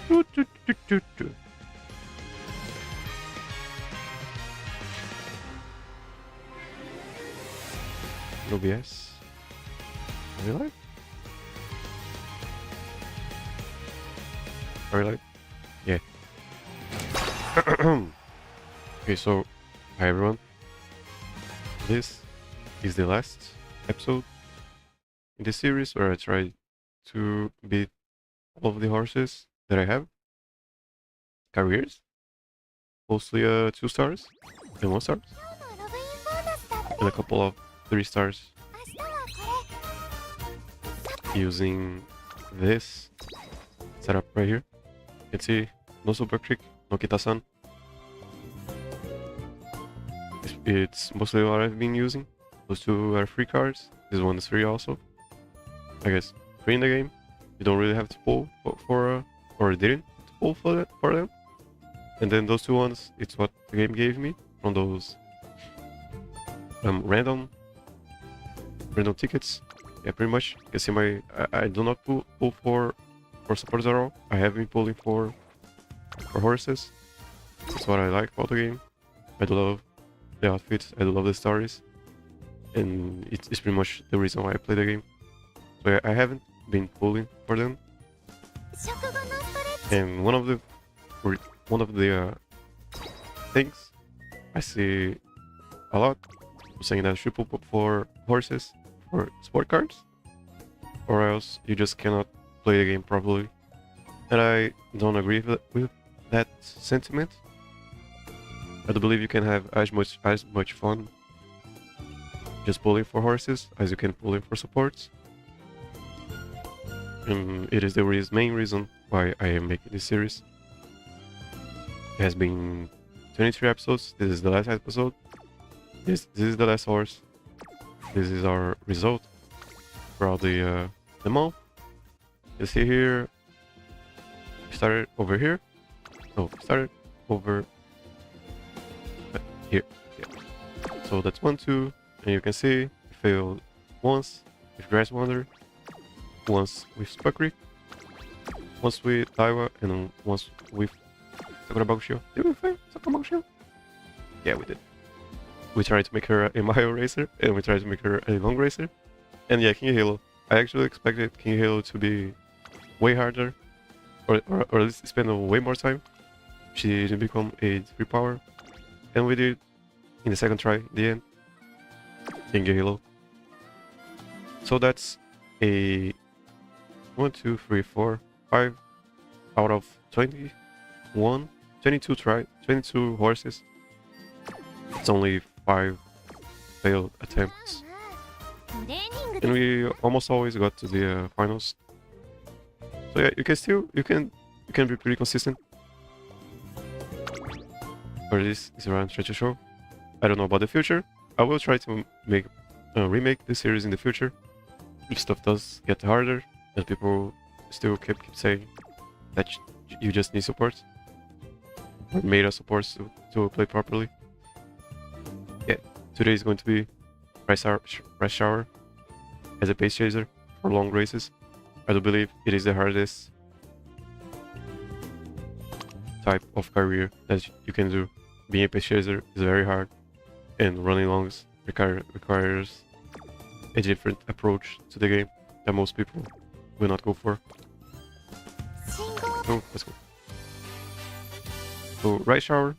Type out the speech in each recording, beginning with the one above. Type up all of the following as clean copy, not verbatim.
Do, do, do, do, do. OBS. Are we live? Are we live? Yeah. Okay, so hi everyone. This is the last episode in this series where I try to beat all of the horses that I have. Careers. Mostly 2 stars and 1 stars. And a couple of 3 stars. Using this setup right here. You can see no super trick, no Kitasan. It's mostly what I've been using. Those 2 are free cards. This one is free also. I guess free in the game. You don't really have to pull for or didn't pull for them. And then those 2 ones, it's what the game gave me from those random tickets. Yeah, pretty much. You can see I do not pull for supporters at all. I have been pulling for horses. That's what I like about the game. I do love the outfits. I do love the stories, and it's pretty much the reason why I play the game. So yeah, I haven't been pulling for them. And one of the things I see a lot saying that I should pull for horses for sport cards, or else you just cannot play the game properly. And I don't agree with that sentiment. I do believe you can have as much fun just pulling for horses as you can pulling for supports. And it is the main reason why I am making this series. It has been 23 episodes. This is the last episode. This is the last horse. This is our result for all the month. You see here, we started over here. No, we started over here. Yeah. So that's 1, 2, and you can see we failed once with Grass Wander, once with Spuckry, once with Taiwa, and once with Sakurabakushio. Did we fail Sakurabakushio? Yeah, we did. We tried to make her a Mayo racer, and we tried to make her a long racer. And yeah, King Halo. I actually expected King Halo to be way harder, or at least spend way more time. She didn't become a 3 power, and we did in the second try, the end. King Halo. So that's a 1, 2, 3, 4, 5 out of 21, 22 horses. It's only 5 failed attempts, and we almost always got to the finals. So yeah, you can be pretty consistent. Or this is around try to show. I don't know about the future. I will try to remake this series in the future if stuff does get harder and people still keep saying that you just need support or meta supports to play properly. Yeah, today is going to be Rush Shower as a pace chaser for long races. I do believe it is the hardest type of career that you can do. Being a pace chaser is very hard, and running longs requires a different approach to the game that most people will not go for. So let's go. So Right Shower,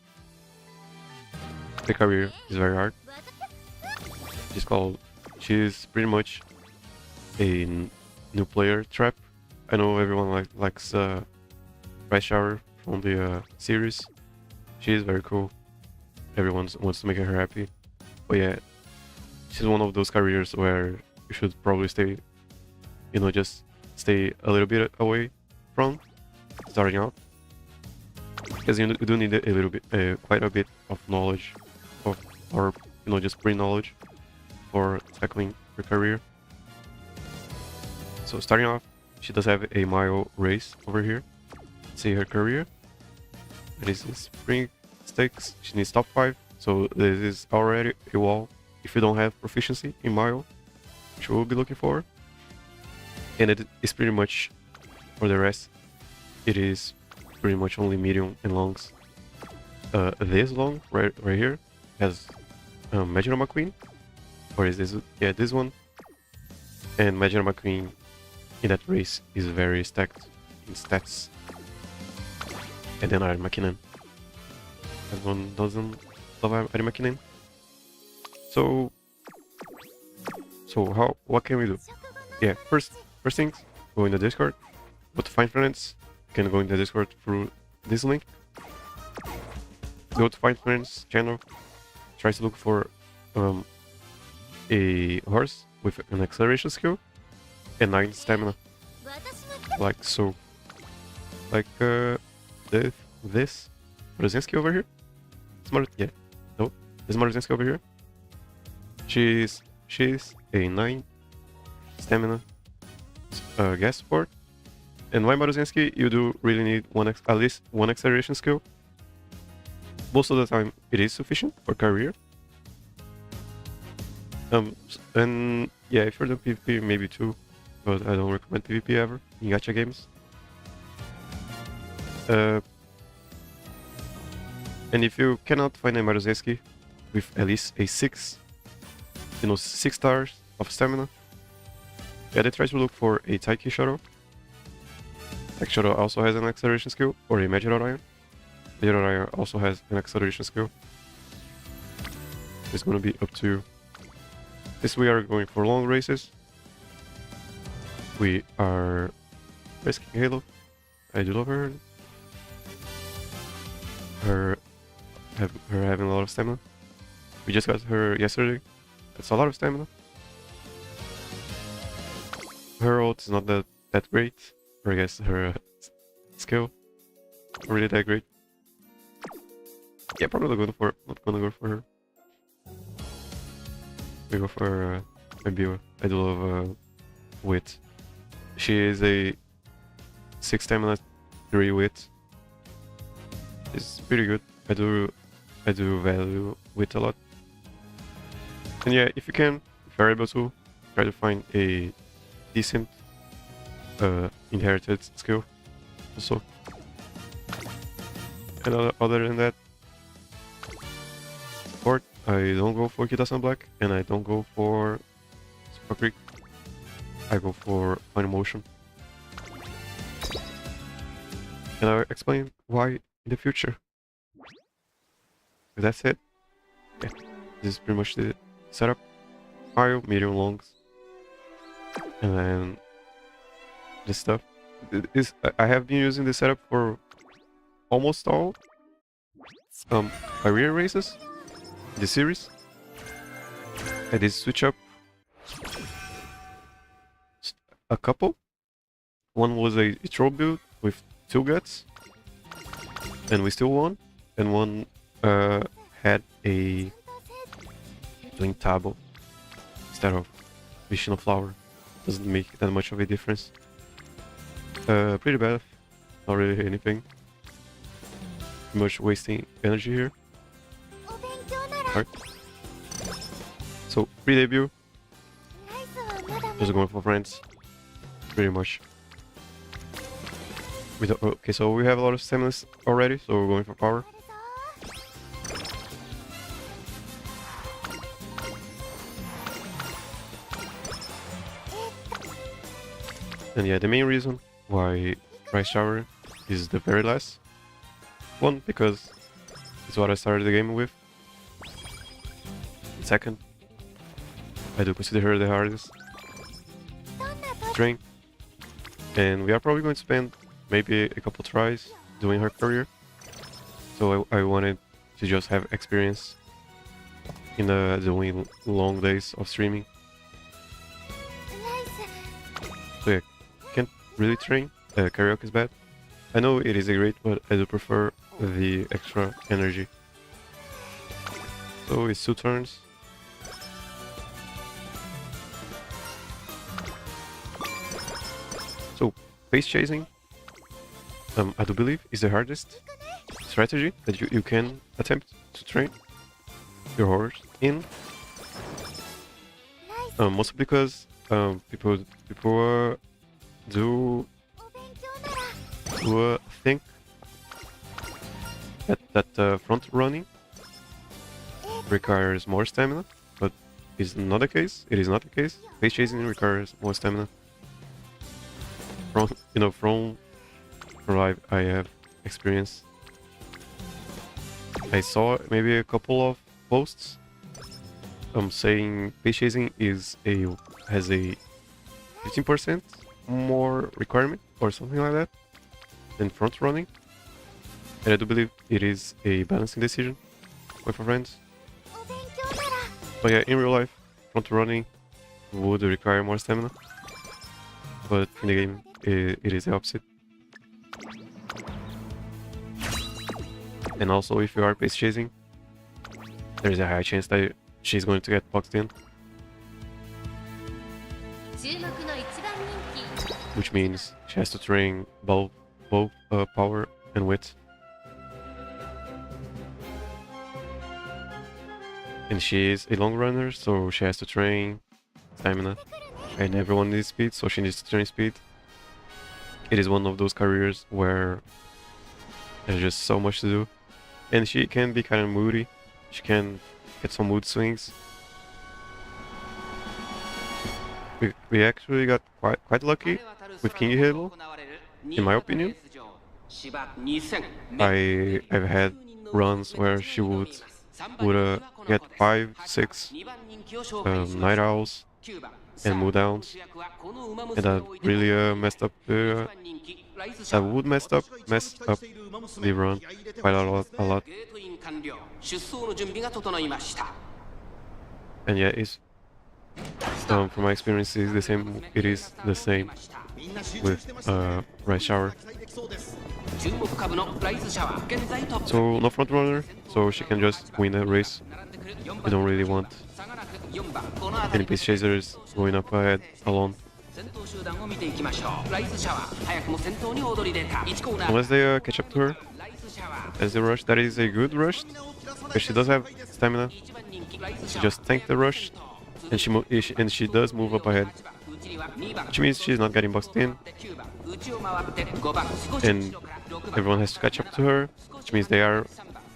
the career is very hard. She's pretty much a new player trap. I know everyone likes Right Shower from the series. She is very cool. Everyone wants to make her happy. But yeah, she's one of those careers where you should probably stay, just stay a little bit away from starting out. Because you do need a little bit, quite a bit of knowledge, or just pre-knowledge for tackling her career. So starting off, she does have a mile race over here. See her career. This is spring stakes. She needs top 5. So this is already a wall if you don't have proficiency in mile, which we'll be looking for. And it is pretty much for the rest. It is pretty much only medium and longs. This long right here has Major McQueen, or is this? Yeah, this one. And Major McQueen in that race is very stacked in stats. And then Iron McKinnon. Everyone doesn't love Iron McKinnon. So what can we do? Yeah, first things, go in the Discord. Go to find friends. You can go in the Discord through this link. Go to find friends channel. Try to look for a horse with an acceleration skill and 9 stamina, like so. Like this Maruzinski over here. This Maruzinski over here. She's a 9 stamina gas support. And why Maruzinski? You do really need at least one acceleration skill. Most of the time, it is sufficient for career. And yeah, if you're the PvP, maybe 2, but I don't recommend PvP ever in gacha games. And if you cannot find a Maruzinski with at least a 6 stars of stamina, yeah, then try to look for a Taiki Shuttle. Taiki Shuttle also has an acceleration skill, or a Major Orion. Major Orion also has an acceleration skill. It's gonna be up to you. Since we are going for long races, we are risking Halo. I do love her. Her having a lot of stamina. We just got her yesterday. That's a lot of stamina. Her ult is not that great, or I guess her skill not really that great. Yeah, probably not gonna go for her. We go for maybe I do love Wit. She is a 6 stamina, 3 Wit. It's pretty good. I do value Wit a lot. And yeah, if you're able to, try to find a decent inherited skill also. And other than that, support, I don't go for Kitasan Black, and I don't go for Super Creek. I go for Final Motion. And I'll explain why in the future. But that's it. Yeah, this is pretty much the setup. Mario, medium longs. And then this stuff. I have been using this setup for almost all career races in the series. I did switch up a couple. One was a troll build with 2 guts, and we still won. And one had a doing tabo instead of vision of flower. Doesn't make that much of a difference. Pretty bad, not really anything. Too much wasting energy here. Alright. So pre-debut, just going for friends, pretty much. Okay, so we have a lot of stamina already, so we're going for power. And yeah, the main reason why Rice Shower is the very last one, because it's what I started the game with. Second, I do consider her the hardest to train, and we are probably going to spend maybe a couple tries doing her career. So I wanted to just have experience in doing long days of streaming. So yeah, can't really train. Karaoke is bad. I know it is a great, but I do prefer the extra energy. So it's 2 turns. So pace chasing, I do believe, is the hardest strategy that you can attempt to train your horse in. Mostly because people do think that front running requires more stamina, but is not the case. It is not the case. Pace chasing requires more stamina. From from I have experience. I saw maybe a couple of posts saying pace chasing has a 15% more requirement or something like that than front running. And I do believe it is a balancing decision with my friends. But yeah, in real life, front running would require more stamina. But in the game, it is the opposite. And also, if you are pace chasing, there is a high chance that she's going to get boxed in. Which means she has to train both power and wit. And she is a long runner, so she has to train stamina. And everyone needs speed, so she needs to train speed. It is one of those careers where there's just so much to do. And she can be kind of moody. She can get some mood swings. We actually got quite lucky with King Halo, in my opinion. I've had runs where she would get 5, 6 night owls and mood downs, and that really messed up the the run quite a lot. And yeah, it's from my experience, it's the same. It is the same with Rise Shower. So no front runner, so she can just win the race. We don't really want any pace chasers going up ahead alone. Unless they catch up to her as the rush, that is a good rush, because she does have stamina. She just tanked the rush, and she does move up ahead, which means she's not getting boxed in, and everyone has to catch up to her, which means they are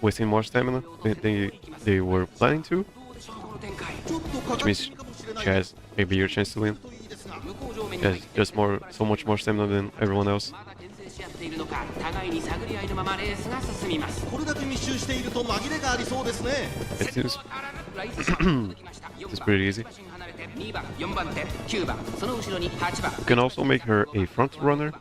wasting more stamina than they were planning to, which means she has a bigger chance to win. She has just so much more stamina than everyone else. It seems it's pretty easy. You can also make her a front runner.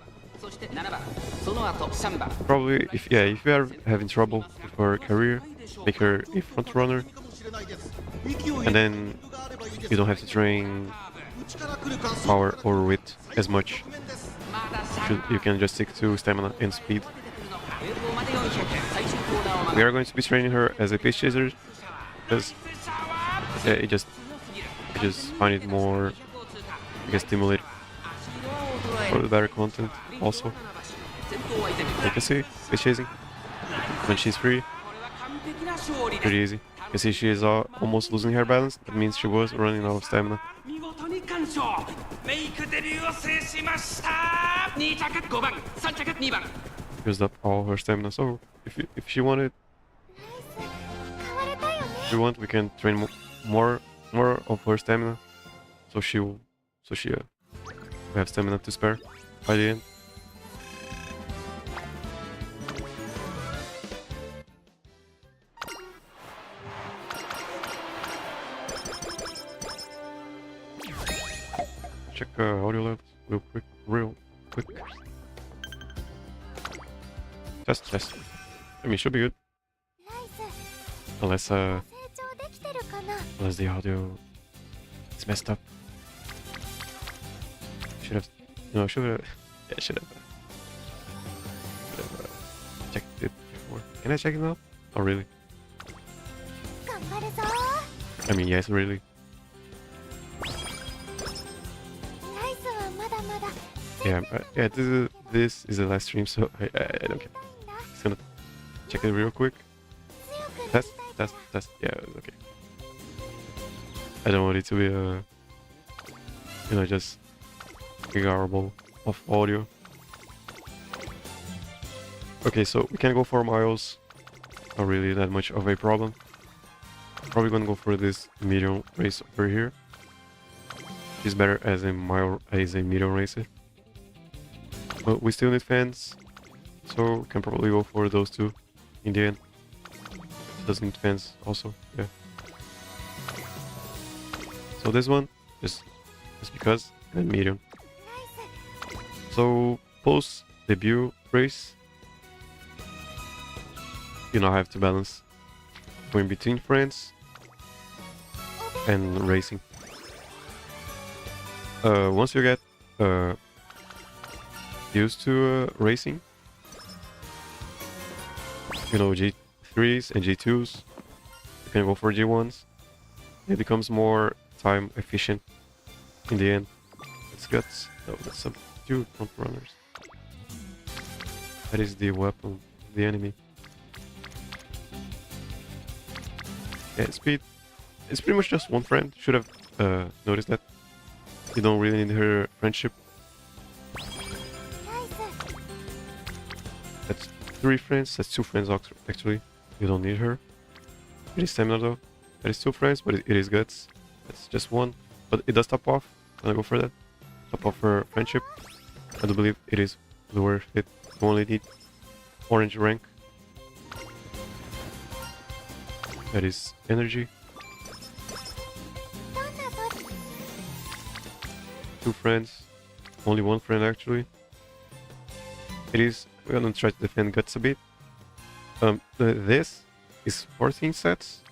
Probably, if you are having trouble with her career, make her a front runner, and then you don't have to train power or wit as much. You can just stick to stamina and speed. We are going to be training her as a pace chaser, because I just find it more, stimulating for the better content. Also, you can see pace chasing when she's free, pretty easy. You can see she is almost losing her balance. That means she was running out of stamina. Used up all her stamina. So if she wanted, we can train more of her stamina. So she will have stamina to spare by the end. Check audio levels real quick. Test. I mean, should be good. Unless the audio is messed up. Should have checked it before. Can I check it now? Oh, really? I mean, yes, really. Yeah, this is the last stream, so I don't care. Just gonna check it real quick. Test. Yeah, okay. I don't want it to be just a garble of audio. Okay, so we can go 4 miles not really that much of a problem. Probably gonna go for this medium race over here. She's better as a medium racer. But we still need fans, so can probably go for those two in the end. Doesn't need fans also, yeah. So this one just because, and medium. So post debut race, you now have to balance going between friends and racing. Once you get used to racing, you know, G3s and G2s, you can go for G1s. It becomes more time efficient in the end. It's guts. No, that's some two front runners. That is the weapon of the enemy. Yeah, speed. It's pretty much just one friend. Should have noticed that. You don't really need her friendship. That's 3 friends. That's 2 friends actually. You don't need her. It is stamina though. That is 2 friends, but it is guts. That's just 1. But it does top off. I'm gonna go for that. Top off her friendship. I do believe it is worth it. You only need orange rank. That is energy. 2 friends. Only 1 friend actually. It is. We're gonna try to defend guts a bit. This is 14 sets.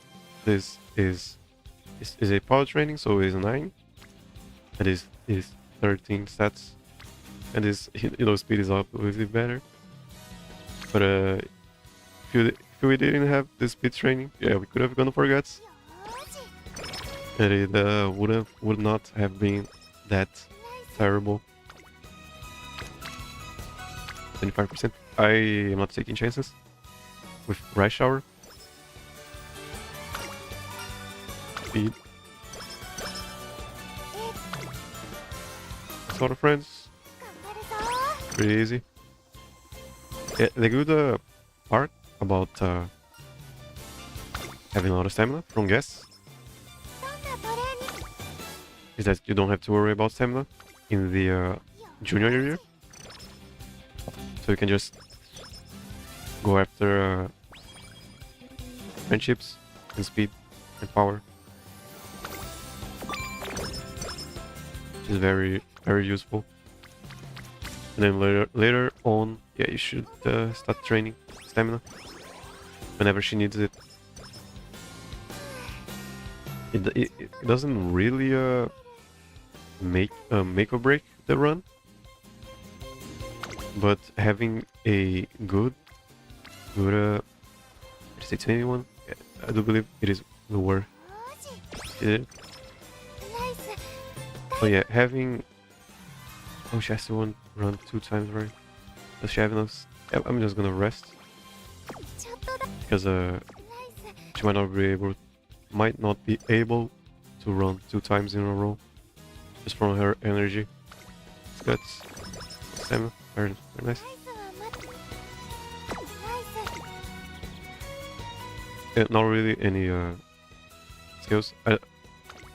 This is a power training, so it is 9. That is 13 stats. And this, you know, speed is obviously better. But if we didn't have this speed training, yeah, we could have gone for guts. And it would not have been that terrible. 25%. I am not taking chances with Rice Shower. Speed. Sort of friends. Pretty easy. Yeah, the good part about having a lot of stamina from guests is that you don't have to worry about stamina in the junior year. So you can just go after friendships and speed and power. Which is very, very useful. And then later on, yeah, you should start training stamina whenever she needs it. It doesn't really make or break the run, but having a good say to anyone, yeah, I do believe it is worth it. Oh yeah, having. Oh, she has to run 2 times, right? Does she have enough? Yeah, I'm just gonna rest because she might not be able to run 2 times in a row just from her energy. It's guts, stamina, very nice. Yeah, not really any skills.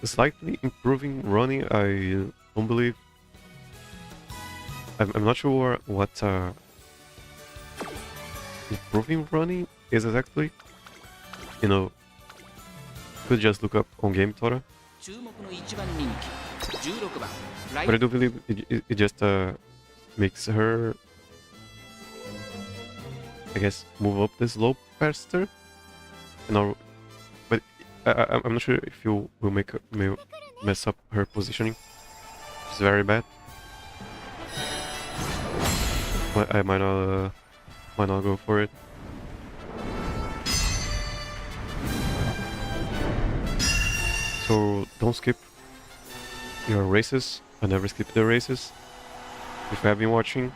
Slightly improving running, I don't believe. I'm not sure what improving running is exactly. You know, could just look up on Game Tora. But I do believe it just makes her, I guess, move up the slope faster. But I'm not sure if you will mess up her positioning. It's very bad. But I might not go for it. So don't skip your races. I never skip the races. If you have been watching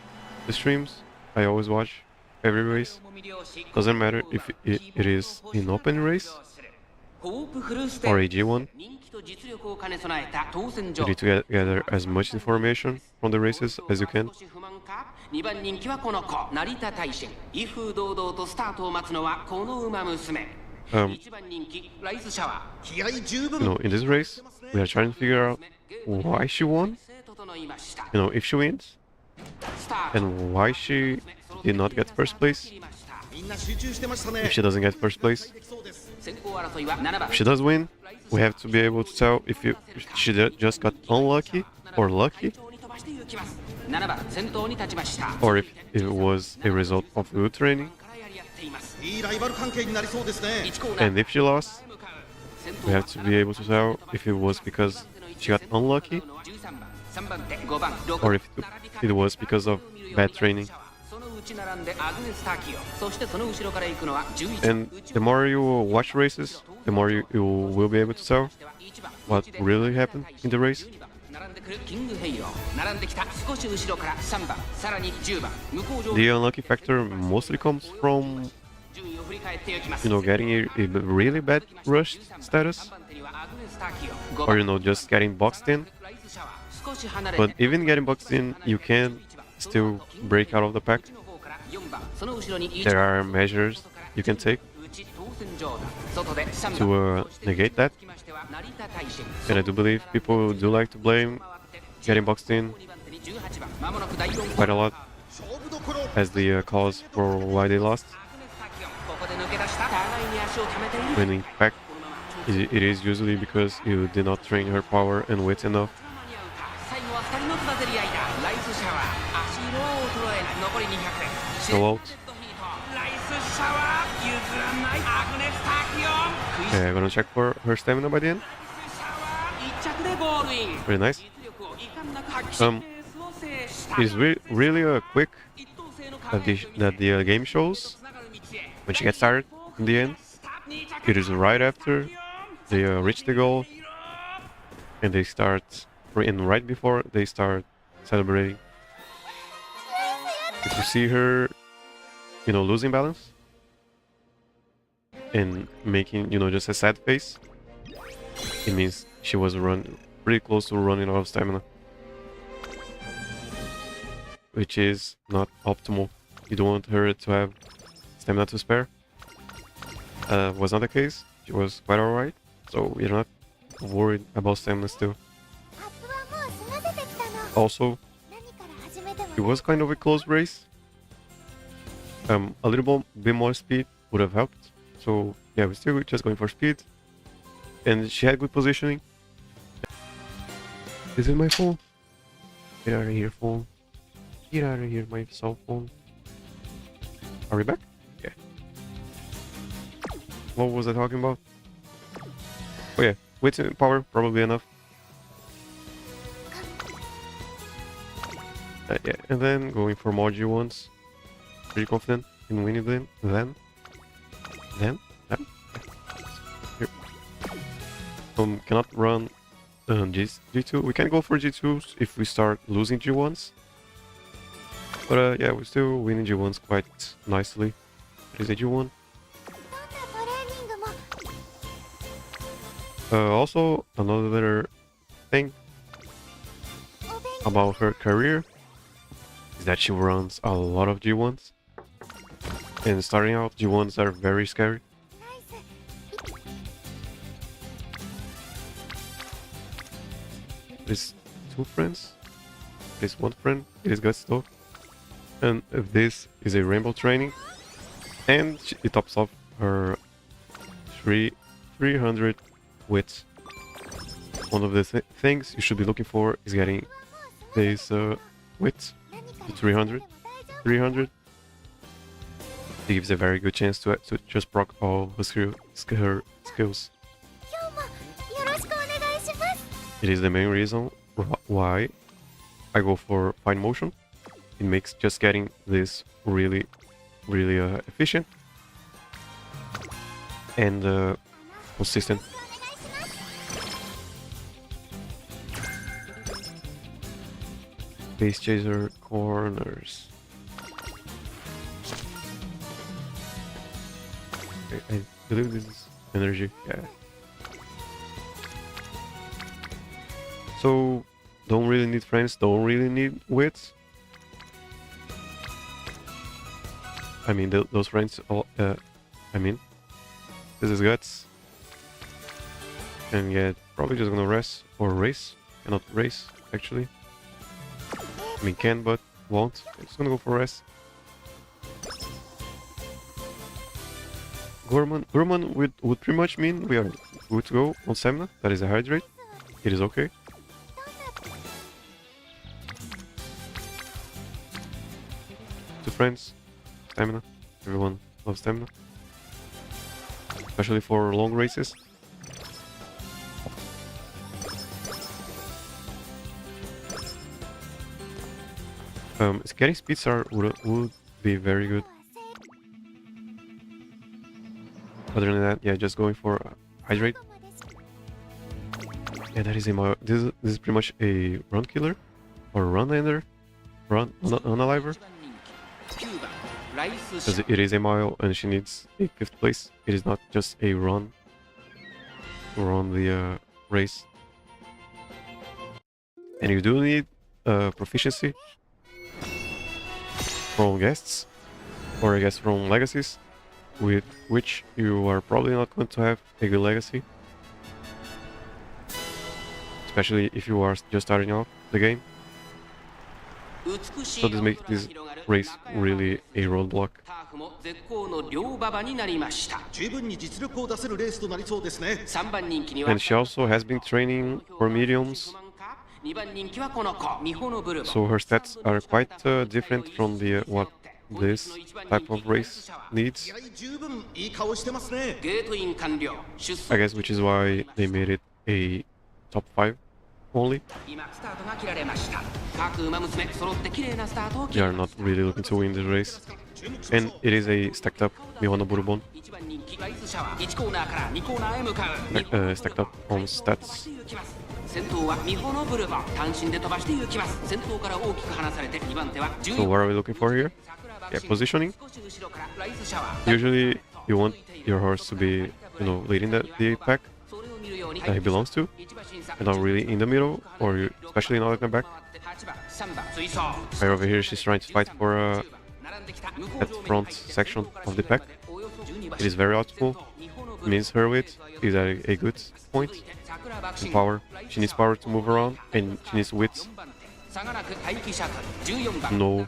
the streams, I always watch every race. Doesn't matter if it is an open race or a G1. You need to gather as much information from the races as you can. 2番人気はこの子成田大臣威風堂々とスタートを待つのはこの馬娘1番人気ライズシャワー気合十分 in this race, we are trying to figure out why she won, if she wins, and why she did not get first place. If she doesn't get first place, if she does win, we have to be able to tell if she just got unlucky or lucky, or if it was a result of good training. And if she lost, we have to be able to tell if it was because she got unlucky, or if it was because of bad training. And the more you watch races, the more you will be able to tell what really happened in the race. The unlucky factor mostly comes from, getting a really bad rush status, or just getting boxed in. But even getting boxed in, you can still break out of the pack. There are measures you can take to negate that, and I do believe people do like to blame getting boxed in quite a lot as the cause for why they lost, when in fact it is usually because you did not train her power and wit enough. So out. Okay, I'm gonna check for her stamina by the end. Very nice. It's really quick that the game shows when she gets tired in the end. It is right after they reach the goal, and they start, and right before they start celebrating. If you see her, losing balance and making, just a sad face, it means she was pretty close to running out of stamina, which is not optimal. You don't want her to have stamina to spare. Was not the case. She was quite alright, so we're not worried about stamina still. Also, it was kind of a close race. A little bit more speed would have helped. So yeah, we're still just going for speed. And she had good positioning. This is my phone. Get out of here, phone. Get out of here, my cell phone. Are we back? Yeah. What was I talking about? Oh yeah, weight and power, probably enough. Yeah, and then going for more G1s. Pretty confident in winning them. Then. Here. Cannot run G2. We can go for G2s if we start losing G1s. But yeah, we're still winning G1s quite nicely. What is a G1? Also, another thing about her career is that she runs a lot of G1s. And starting out, G1s are very scary. There's two friends. There's one friend. It is Guts though. And this is a rainbow training. And it tops off her 300 wits. One of the things you should be looking for is getting this wits to 300. 300. It gives a very good chance to just proc all her skills. It is the main reason why I go for fine motion. It makes just getting this really efficient and consistent. Base chaser corners. I believe this is energy, yeah. So, don't really need friends, don't really need wits. I mean, those friends. All, I mean, this is Guts. And yeah, probably just gonna rest or race. Cannot race actually. I mean, can but won't. It's gonna go for rest. Gorman would pretty much mean we are good to go on stamina. That is a hydrate. It is okay. Two friends, stamina. Everyone loves stamina, especially for long races. Getting speeds would be very good. Other than that, yeah, just going for hydrate. Yeah, that is a this is pretty much a run killer or run ender, run unaliver. Because it is a mile and she needs a 5th place. It is not just a run to run the race. And you do need proficiency from guests, or I guess from legacies, with which you are probably not going to have a good legacy. Especially if you are just starting out the game. So this makes this race really a roadblock. And she also has been training for mediums, so her stats are quite different from the what this type of race needs. I guess which is why they made it a top 5 only. They are not really looking to win this race. And it is a stacked up Mihono Bourbon. Stacked up on stats. So what are we looking for here? Yeah, positioning. Usually you want your horse to be, leading the pack that he belongs to, and not really in the middle, or especially not in the back. Right over here, she's trying to fight for that front section of the pack. It is very optimal. Means her width is at a good point. And power. She needs power to move around, and she needs width to know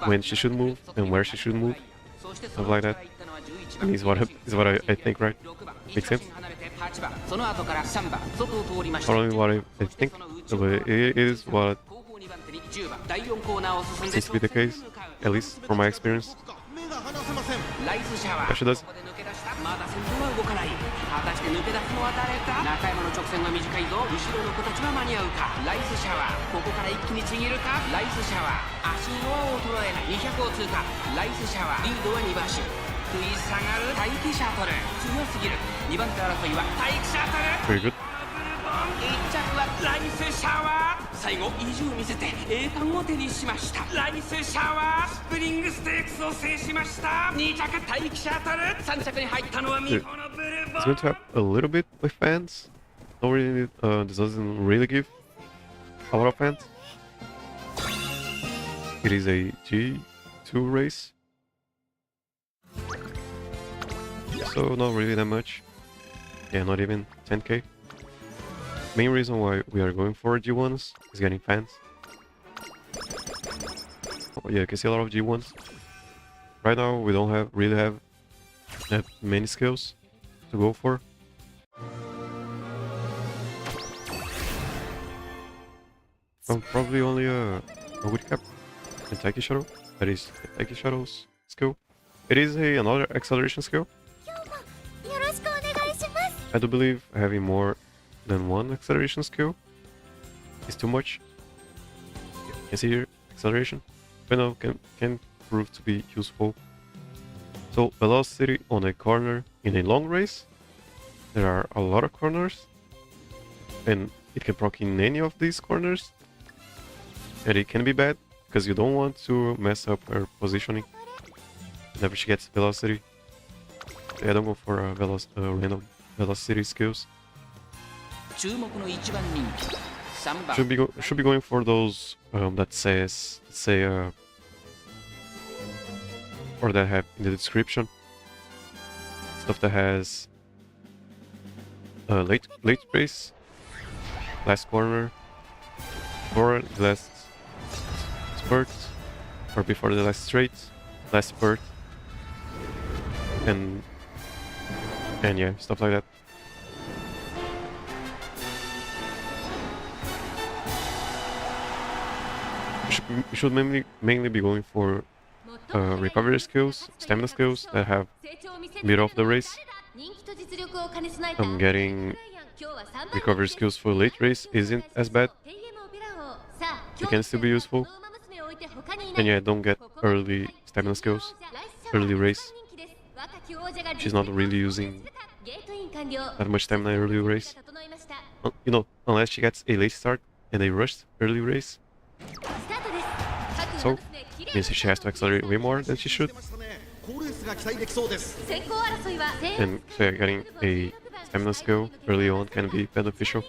when she should move and where she should move. Stuff like that. Is what I think, right? Makes sense? Not only what I think, but it is what seems to be the case, at least from my experience. Yeah, she does. Very good. It's going to have a little bit with fans. Don't really, this doesn't really give a lot of fans. It is a G2 race, so not really that much. Yeah, not even 10k. Main reason why we are going for G1s is getting fans. Oh, yeah, you can see a lot of G1s. Right now we don't really have that many skills to go for. Probably only a wood cap and Taiki Shadow. That is the Taiki Shadow's skill. It is another acceleration skill. I do believe having more than one acceleration skill is too much. You can see here acceleration, but no, can prove to be useful. So velocity on a corner in a long race. There are a lot of corners, and it can proc in any of these corners. And it can be bad because you don't want to mess up her positioning whenever she gets velocity. Yeah, don't go for random velocity skills. Should be going for those that say or that I have in the description. Stuff that has late race, last corner, or the last spurt, or before the last straight, last spurt, and yeah, stuff like that. You should mainly be going for recovery skills, stamina skills that have middle of the race. Getting recovery skills for late race isn't as bad. It can still be useful. And yeah, don't get early stamina skills, early race. She's not really using that much stamina early race. You know, unless she gets a late start and a rushed early race. So, means she has to accelerate way more than she should. And so yeah, getting a stamina skill early on can be beneficial.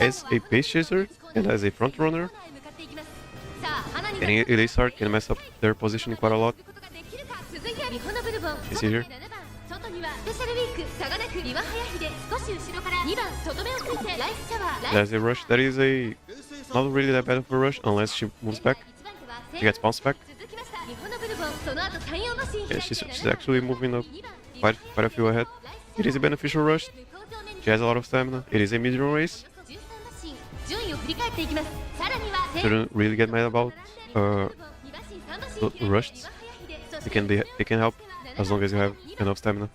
As a pace chaser and as a front runner, getting a late start can mess up their positioning quite a lot. You see here? There's a rush. That is a not really that bad of a rush unless she moves back. She gets bounced back. Yeah, she's actually moving up quite a few ahead. It is a beneficial rush. She has a lot of stamina. It is a medium race. Shouldn't really get mad about rushed. They can help as long as you have enough stamina.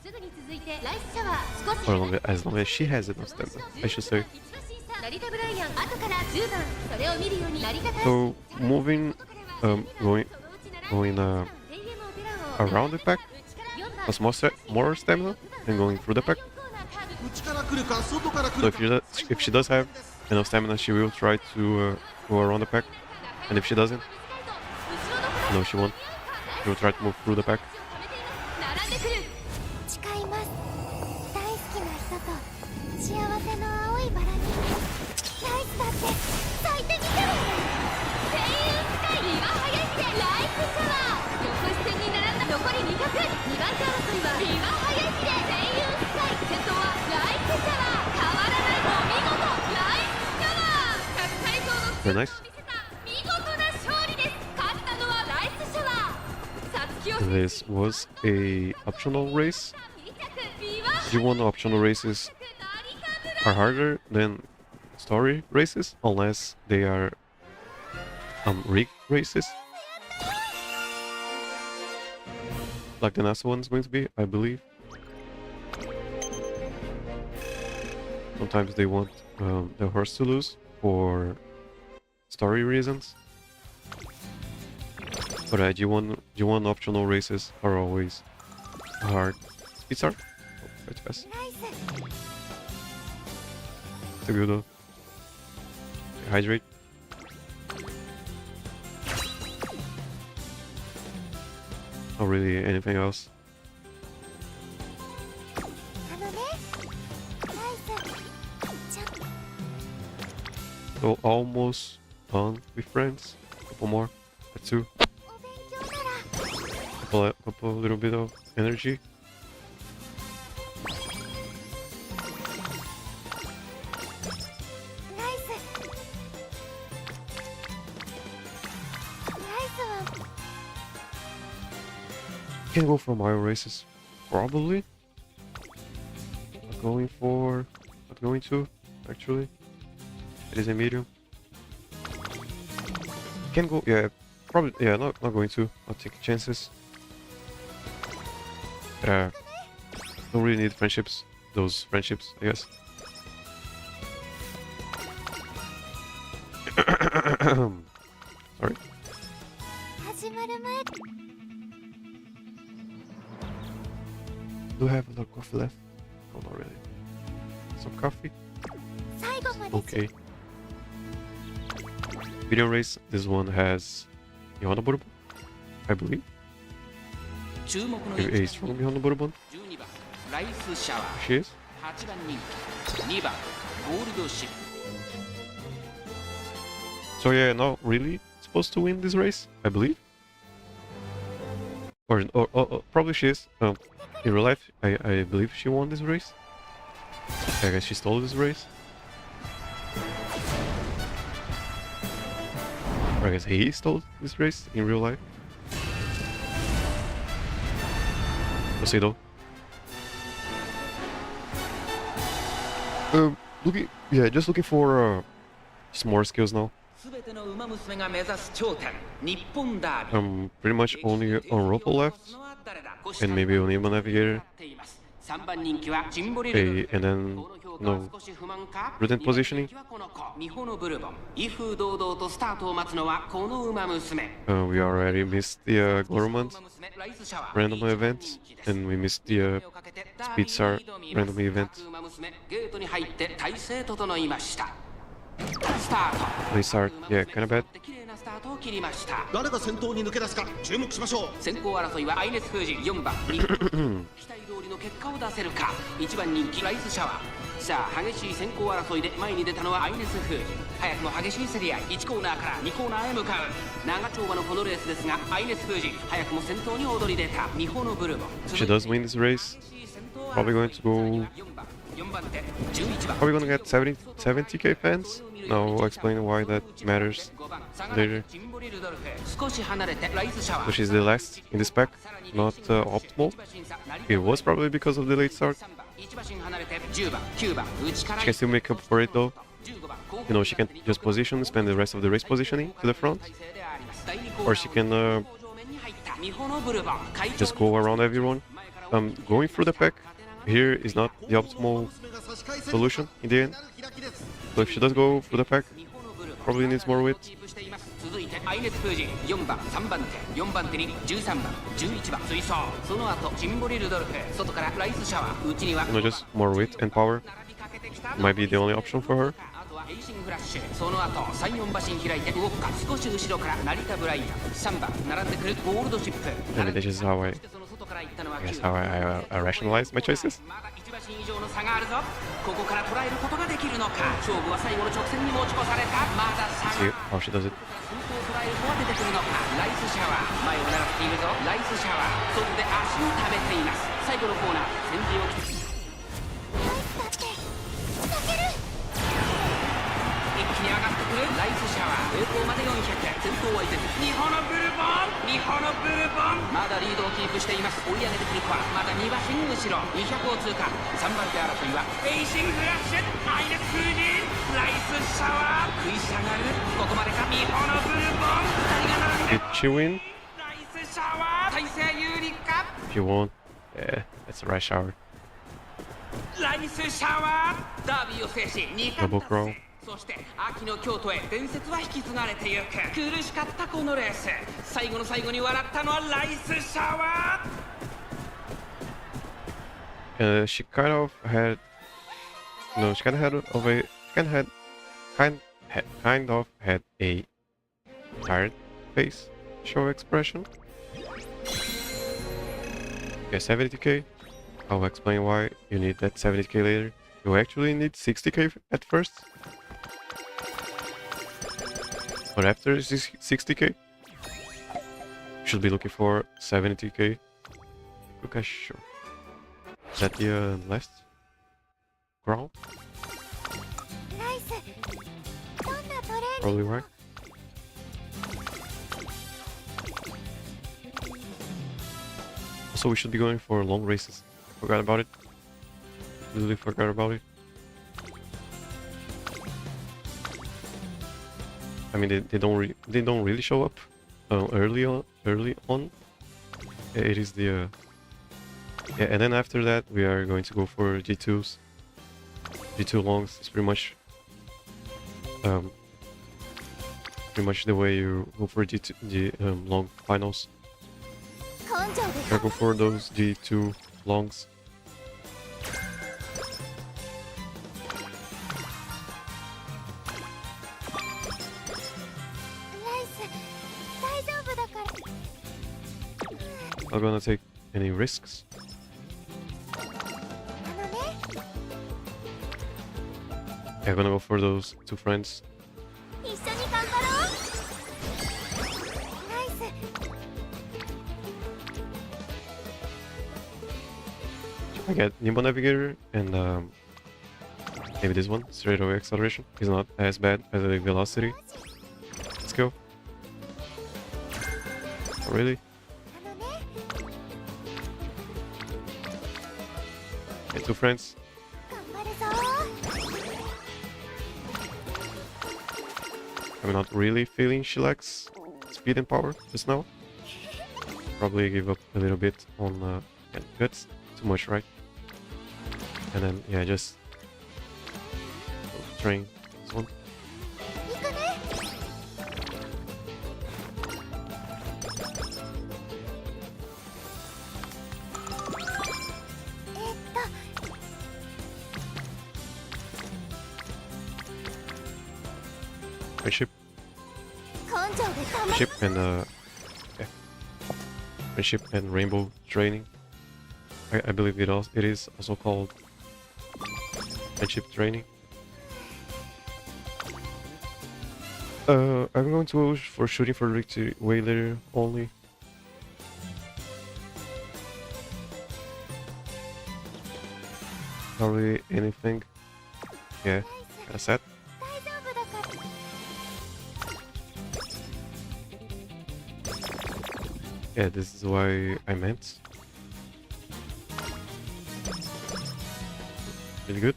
Or as long as she has enough stamina, I should say. So moving, going around the pack, plus more stamina, and going through the pack. So if she does have enough stamina, she will try to go around the pack, and if she doesn't, no, she won't. She will try to move through the pack. Very nice. This was a optional race. G1 optional races are harder than story races unless they are rigged races. Like the next one's going to be, I believe. Sometimes they want the horse to lose for story reasons. But G1 optional races are always hard. Speed start? Oh, quite fast. It's a good though. Hydrate. Not really anything else. So almost done with friends. Couple more. That's two. Couple little bit of energy. Can go for mile races, probably. Not going to, actually. It is a medium. Can go, yeah, probably, yeah, not going to. Not taking chances. Don't really need friendships, those friendships, I guess. Sorry. Do I have a lot of coffee left? Oh, not really. Some coffee? Okay. Video race, this one has Yohana I believe. A strong Yohana She is. So yeah, not really supposed to win this race, I believe. Or probably she is. In real life, I believe she won this race. I guess she stole this race. Or I guess he stole this race in real life. We'll see though. Just looking for some more skills now. Pretty much only on Ropo left, and maybe on Emo Navigator. And then no prudent positioning. We already missed the Gormand random events, and we missed the Speed Star random event. They start, yeah, kinda bad. 誰が先頭に抜け出すか注目しましょう。先行争いはアイネス・フージ4番期待通りの結果を出せるか1番人気ライスシャワーさあ激しい先行争いで前に出たのはアイネス・フージ早くも激しい競り合い1コーナーから2コーナーへ向かう長丁場のこのレースですがアイネス・フージ早くも先頭に躍り出たミホノブルボン She does win this race. Probably going to go. Probably gonna get 70k fans. No, I'll explain why that matters later. So she's the last in this pack, not optimal. It was probably because of the late start. She can still make up for it though. You know, she can just position, spend the rest of the race positioning to the front. Or she can just go around everyone. Going through the pack here is not the optimal solution in the end. So if she does go through the pack, probably needs more width. You know, just more width and power might be the only option for her. I mean, this is how I guess how I rationalize my choices. See how she does it. Did she win? She won. Yeah, that's a rush hour. Double crow. そして秋の京都へ伝説は引き継がれてゆく苦しかったこのレース最後の最後に笑ったのはライスシャワー She kind of had no she kind of had a tired face show expression. Yeah, 70k. I'll explain why you need that 70k later. You actually need 60k at first. But after 60k, you should be looking for 70k. Okay, sure. Is that the last ground? Probably right. Also, we should be going for long races. Forgot about it. Really forgot about it. I mean, they don't really show up early on. It is the yeah, and then after that we are going to go for G2s. G2 longs is pretty much the way you go for G2 long finals. I go for those G2 longs. Not gonna take any risks. I'm gonna go for those two friends. I get Nimbo Navigator and maybe this one, straight away acceleration. Is not as bad as a velocity skill. Oh, really? Okay, 2 friends. I'm not really feeling she lacks speed and power just now. Probably give up a little bit on guts. Too much, right? And then yeah, just train this one. Friendship. Friendship and yeah. Friendship and rainbow training. I believe it is also called friendship training. I'm going to go for shooting for victory way later only. Not really anything. Yeah, kinda sad. Yeah, this is why I meant. Really good.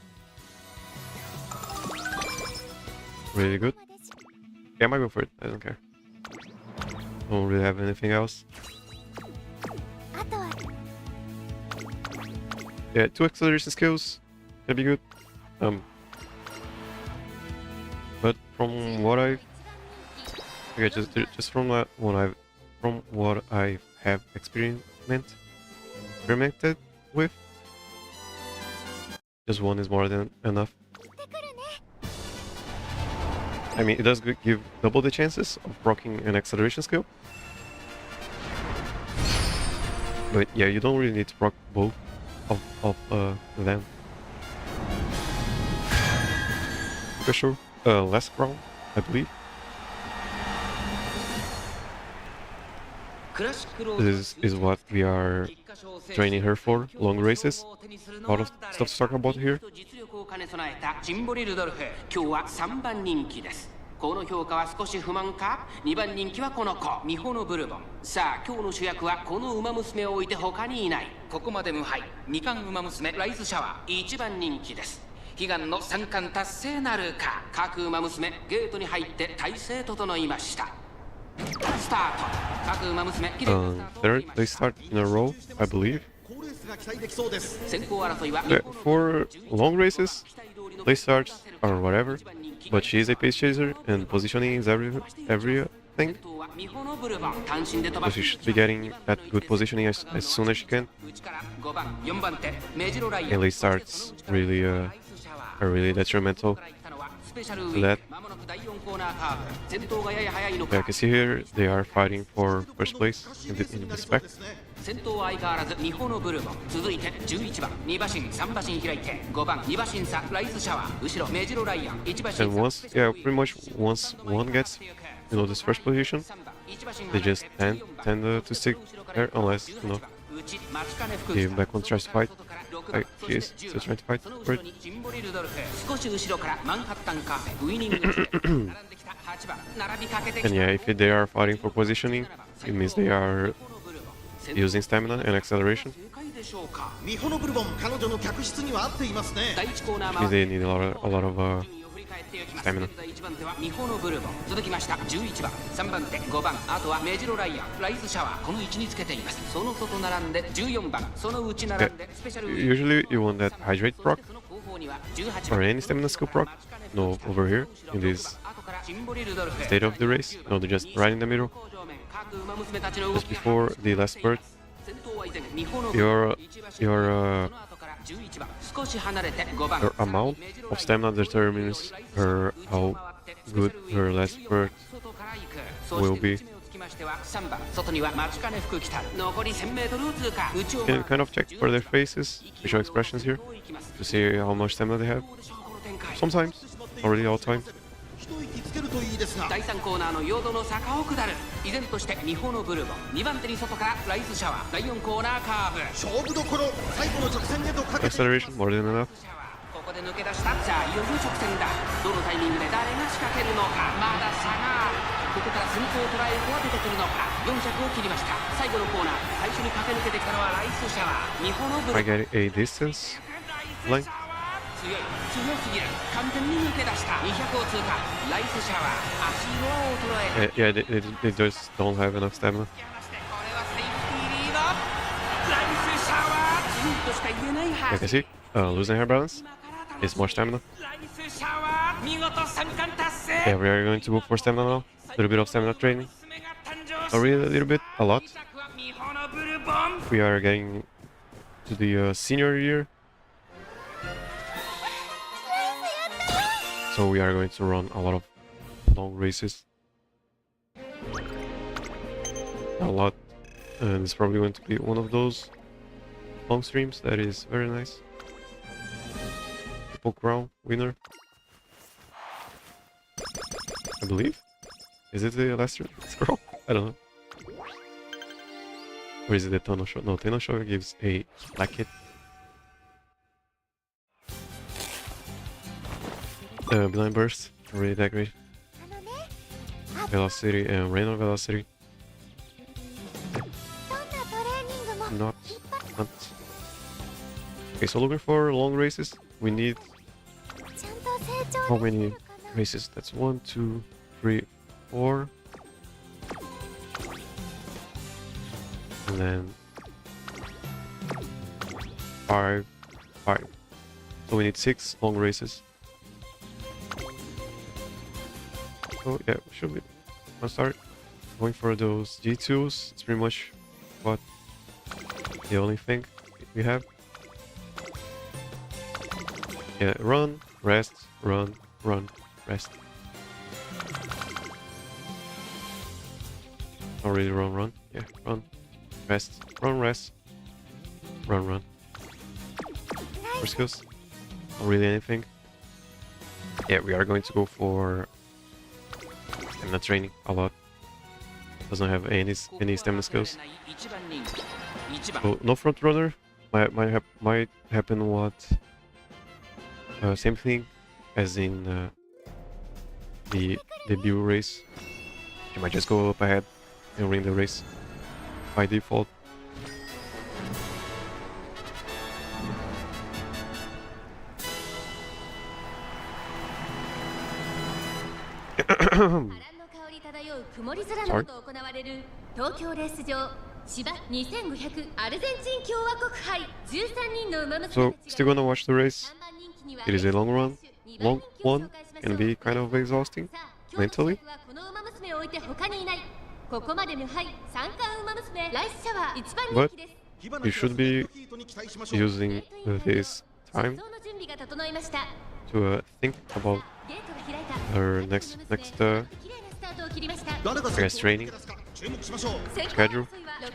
Really good. Yeah, I might go for it. I don't care. Don't really have anything else. Yeah, 2 acceleration skills can be good. But from what I just from what I have experimented with, just 1 is more than enough. I mean, it does give double the chances of rocking an acceleration skill. But yeah, you don't really need to proc both of them. For sure. Last round, I believe. This is what we are training her for, long races. A lot of stuff to talk about here. この評価は少し不満か。2番人気はこの子、ミホノブルボン。さあ、今日の主役はこの馬娘を置いて他にいない。ここまで無敗。2冠馬娘ライズシャワー、1番人気です。悲願の3冠達成なるか。各馬娘、ゲートに入って態勢整いました。スタート。各馬娘、綺麗なスタート。Third, they start in a row, I believe. 先行争いは For long races, they start or whatever. But she is a pace chaser, and positioning is everything. So she should be getting that good positioning as soon as she can. And late starts really are really detrimental to that. Yeah, I can see here they are fighting for first place in this spec. 先頭は相変わらずミホノブルボン。続いて11番、2馬身、3馬身開いて5番、2馬身差ライズシャワー。後ろメジロライアン、1馬身差。 And pretty much once one gets, this first position, they just tend to stick there unless, the back one tries to fight. Like, he is still trying to fight for it. 少し後ろからマンハッタンカフェウイニング並んできた8番並びかけて And yeah, if they are fighting for positioning, it means they are using stamina and acceleration. ミホノブルボン、彼女の客室には合っていますね。第1コーナー Means they need a lot of stamina. 1番手はミホノブルボン。続きました11番、3番手、5番、あとはメジロライアン、ライズシャワー。この位置につけています。その外並んで14番、その内並んでスペシャル Usually you want that hydrate proc or any stamina skill proc. No, over here in this state of the race. No, they're just right in the middle. Just before the last spurt. Your amount of stamina determines how good her last spurt will be. You can kind of check for their faces, facial expressions here, to see how much stamina they have. Sometimes, not really all the time. るといいですが。第3コーナーの陽動の坂を下る。依然として2歩のブルボン、2番手に外からライスシャワー、第4コーナーカーブ。勝負どころ、最後の直線へとかけて。Acceleration more than enough. ここで抜け出した。さあいよいよ直線だ。どのタイミングで誰が仕掛けるのか。まだ差がある。ここから先頭を捉える子は出てくるのか。4着を切りました。最後のコーナー、最初に駆け抜けてきたのはライスシャワー、2歩のブルボン。 I get a distance length. 強すぎる。完全に抜け出した。200を通過。ライスシャワー、足を衰える。 Yeah, they just don't have enough stamina. これはセーフティーリード。ライスシャワー、ツンとしか言えないは Like ず。 I see, losing hair balance is more stamina. ライスシャワー、見事3冠達成。 Yeah, we are going to go for stamina now. A little bit of stamina training. Not really a little bit, a lot. We are getting to the senior year. So we are going to run a lot of long races. A lot. And it's probably going to be one of those long streams that is very nice. Triple Crown winner. I believe. Is it the last scroll? I don't know. Or is it the Tono Show? No, Tono Show gives a black hit. Blind Burst, really that great. Velocity and Rain of Velocity. Not. Okay, so looking for long races. We need how many races? That's 1, 2, 3, 4. And then 5. So we need 6 long races. So yeah, we should be. I'll start going for those G2s. It's pretty much what the only thing we have. Yeah, run, rest, run, rest. Not really run. Yeah, run, rest, run. For skills, not really anything. Yeah, we are going to go for stamina training a lot. Doesn't have any stamina skills. So no front runner. Might happen what same thing as in the debut race. You might just go up ahead and win the race by default. Sorry. 東京レース場芝2500アルゼンチン共和国杯13人の馬娘たちが So still gonna watch the race. It is a long one, can be kind of exhausting mentally. この馬娘を置いて他にいない。ここまで無敗三冠馬娘ライスシャワー一番人気です。 You should be using this time 走の準備が整いました。 to think about ゲートが開いた。 her next 綺麗なスタートを切りました。 I guess training 注目しましょう。 schedule. ライス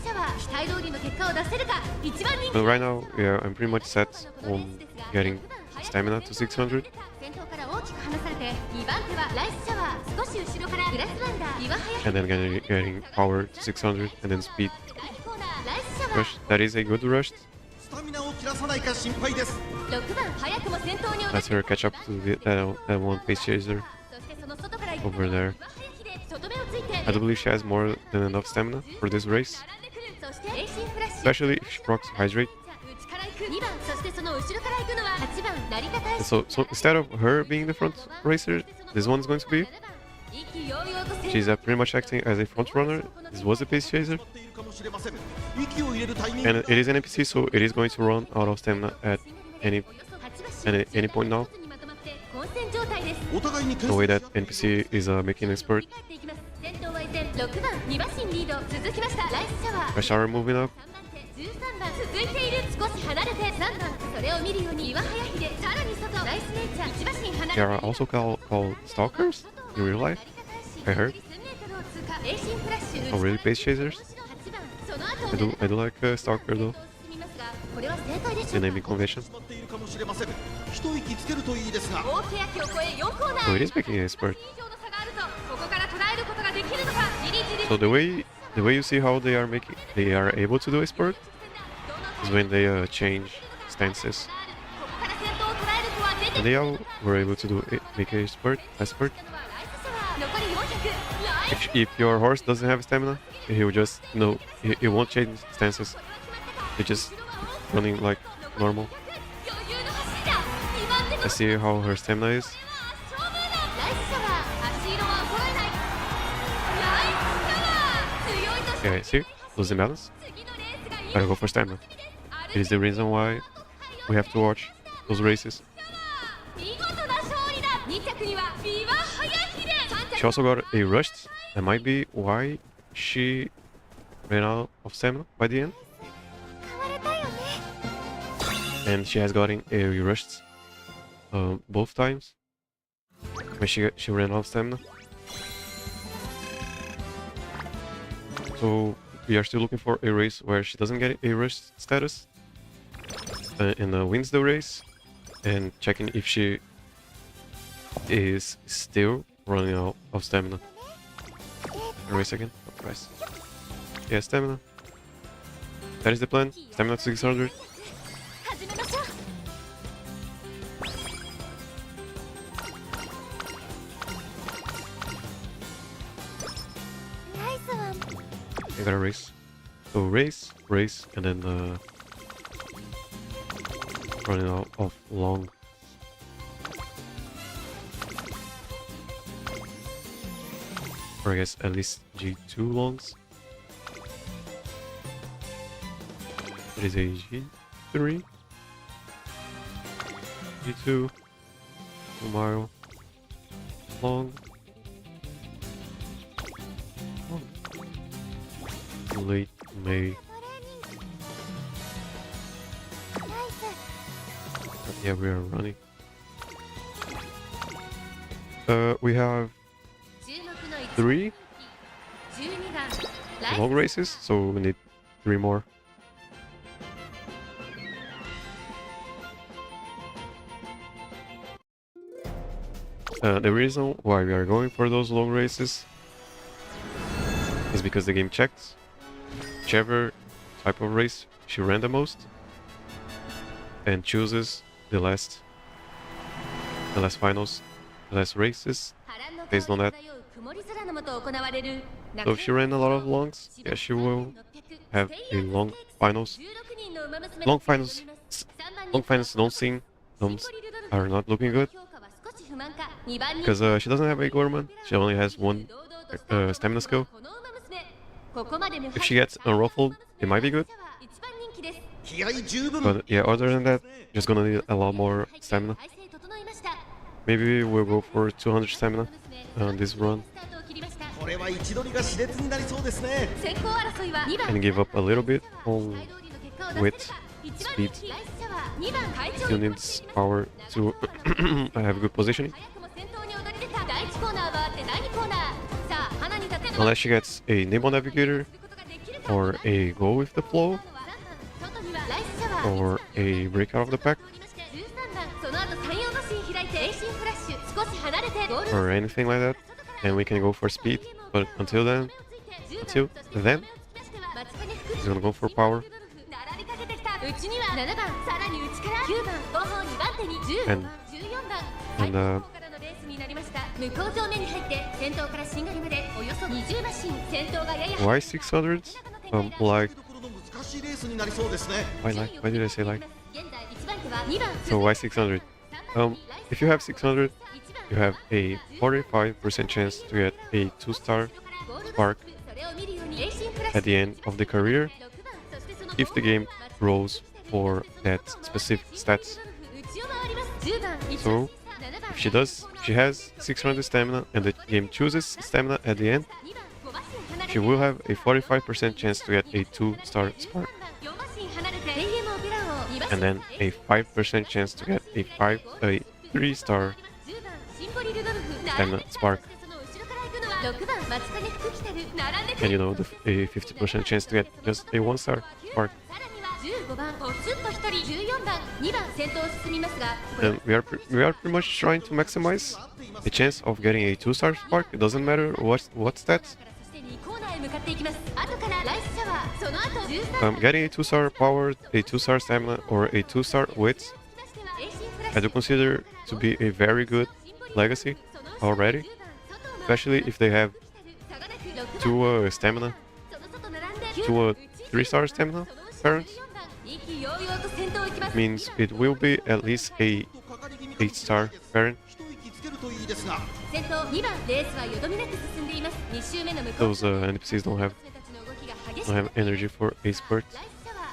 シャワー期待通りの結果を出せるか。一番人気。 But right now, yeah, I'm pretty much set on getting stamina to 600. 先頭から大きく離されて2番手はライスシャワー少し後ろからグラスワンダー岩早 And then getting power to 600 and then speed コーナーライスシャワー rush. That is a good rush. スタミナを切らさないか心配です。 6番早くも先頭に Let's her catch up to that one pace chaser そしてその外から over there. 岩早秀外目をついて I do believe she has more than enough stamina for this race, 並んでくるそしてエイシンフラッシュ especially if she procs hydrate. 内から行く2番そしてその後ろから行くのは8番成田大 And 使 so instead of her being the front racer, this one is going to be. 意気揚々と She's pretty much acting as a front runner. This was a pace chaser, っているかもしれません。息を入れるタイミング and it is an NPC, so it is going to run out of stamina at any point now. 混戦状態です お互いに The way that NPC is making expert. 先頭は依然6番2馬身リード続きましたライスシャワー Ashara moving up. 13番続いている少し離れて3番それを見るように岩早秀さらに外ライスネイチャー1馬身離 They れ are also called stalkers in real life. I heard. Oh, really? Pace chasers? I do like Stalker though. The naming convention. しれません。一息つけるといいですが。大欅を越え4コーナ So ー it is making a spurt. 以上の差があるぞここから捉えることができるのかじりじり So the way you see how they are able to do a spurt is when they change stances. ここから先頭を捉える子は出て And they all were able to make a spurt. 残り400ライ If your horse doesn't have stamina, he will just he won't change stances. He just running like normal. 余裕の走りだ2番手の Let's see how her stamina is. 勝負だライスシャワー足色は衰えないライスシャワー強いとして Okay, see? Losing balance. 次のレースがいい Gotta go for stamina. It is the reason why we have to watch those races. 見事な勝利だ2着にはビワハヤヒデ3 She 着 also got a rushed. That might be why she ran out of stamina by the end. 買われたよね And she has gotten a rushed both times when she ran out of stamina. So we are still looking for a race where she doesn't get a rushed status and wins the race, and checking if she is still running out of stamina. Race again. Oh, Christ. Yeah, stamina. That is the plan. Stamina to 600. 始めましょう I gotta race. So race, and then running out of long. Or I guess at least G2 longs. It is a G3. G2. 2 mile. Long. Late May. But yeah, we are running. We have 注目の1 3 12番ライ long races, so we need 3 more. The reason why we are going for those long races is because the game checks whichever type of race she ran the most and chooses the last finals, the last races based on that. So if she ran a lot of longs, yeah, she will have a long finals. Long finals don't seem are not looking good because she doesn't have a Gorman. She only has one stamina skill. If she gets unruffled, it might be good. 気合十分。 But yeah, other than that, just gonna need a lot more stamina. Maybe we'll go for 200 stamina on this run これは位置取りが熾烈になりそうですね。 and give up a little bit on width, speed. Still needs power to have good positioning. Unless she gets a Nimble Navigator, or a Go with the Flow, or a Breakout of the Pack, or anything like that, and we can go for speed. But until then, we're gonna go for power. And why 600s? Like, 難しいレースになりそうですね。 why did I say like? So why 600? If you have 600, you have a 45% chance to get a 2-star spark at the end of the career if the game rolls for that specific stats. So if she has 600 stamina and the game chooses stamina at the end, she will have a 45% chance to get a 2-star spark. And then a 5% chance to get a 3-star stamina spark. And you know, a 50% chance to get just a 1-star spark. 15番ポツンと1人14番2番先頭を進みますが And we are pretty much trying to maximize the chance of getting a 2-star spark. It doesn't matter what stats. そして2コーナーへ向かっていきます。後からライスシャワー、その後13 Getting a 2-star power, a 2-star stamina, or a 2-star wit, I do consider to be a very good legacy already, especially if they have 2 stamina, 2 3-star stamina parents. Means it will be at least a 8-star parent. 先頭2番レースはよどみなく進んでいます。2周目の向こう Those NPCs don't have energy for a spurt.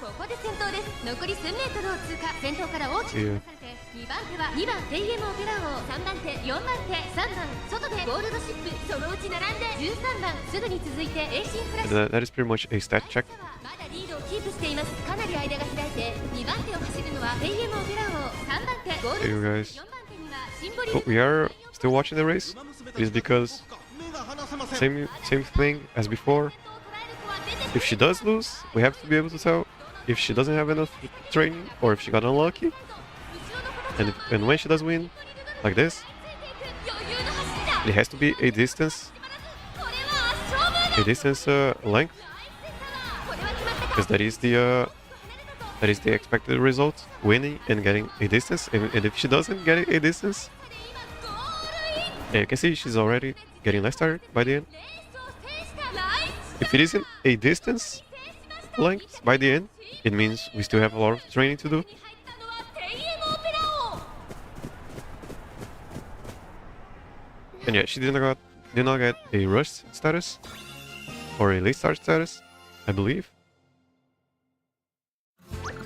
ここで先頭です。残り数メートルを通過。先頭から大きく離されて2番手は2番テイエムオペラ王、3番手4番手3番外でゴールドシップ、そのうち並んで13番すぐに続いてエイシンフラッシュ。 That is pretty much a stat check. まだリードをキープしています。かなり間が開いて2番手を走るのはテイエムオペラ王、3番手ゴールドシップ、 Hey guys. 4番手にはシンボリ Oh, we are still watching the race. It is because same thing as before. If she does lose, we have to be able to tell if she doesn't have enough training or if she got unlucky. And when she does win, like this, it has to be a distance length, because that is the expected result, winning and getting a distance. And if she doesn't get a distance, yeah, you can see she's already getting less tired by the end. If it isn't a distance length by the end, it means we still have a lot of training to do. And yeah, she did not get a rush status or a late start status, I believe.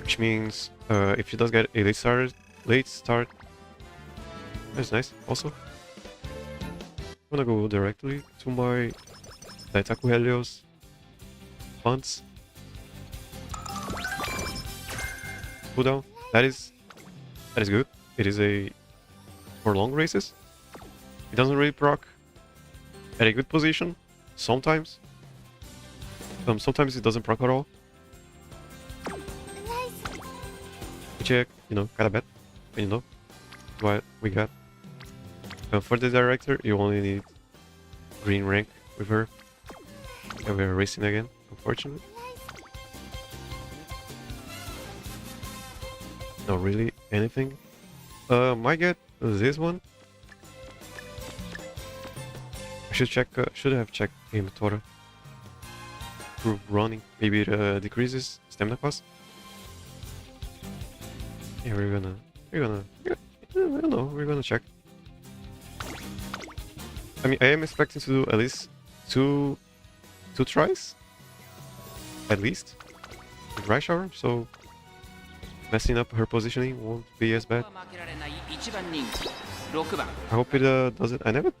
Which means if she does get a late start, that's nice. Also, I'm gonna go directly to my Daitaku Helios funds. Cooldown. That is good. It is for long races. It doesn't really proc at a good position. Sometimes. Sometimes it doesn't proc at all. Which, kinda bad. And you know what we got. For the director, you only need green rank with her. And we're racing again, unfortunately. Not really anything. Might get this one. I should have checked Amatora. Through running. Maybe it decreases stamina cost. Yeah, we're gonna I don't know, we're gonna check. I mean, I am expecting to do at least two tries. At least. With Right Shower, so messing up her positioning won't be as bad. I hope it doesn't. I never,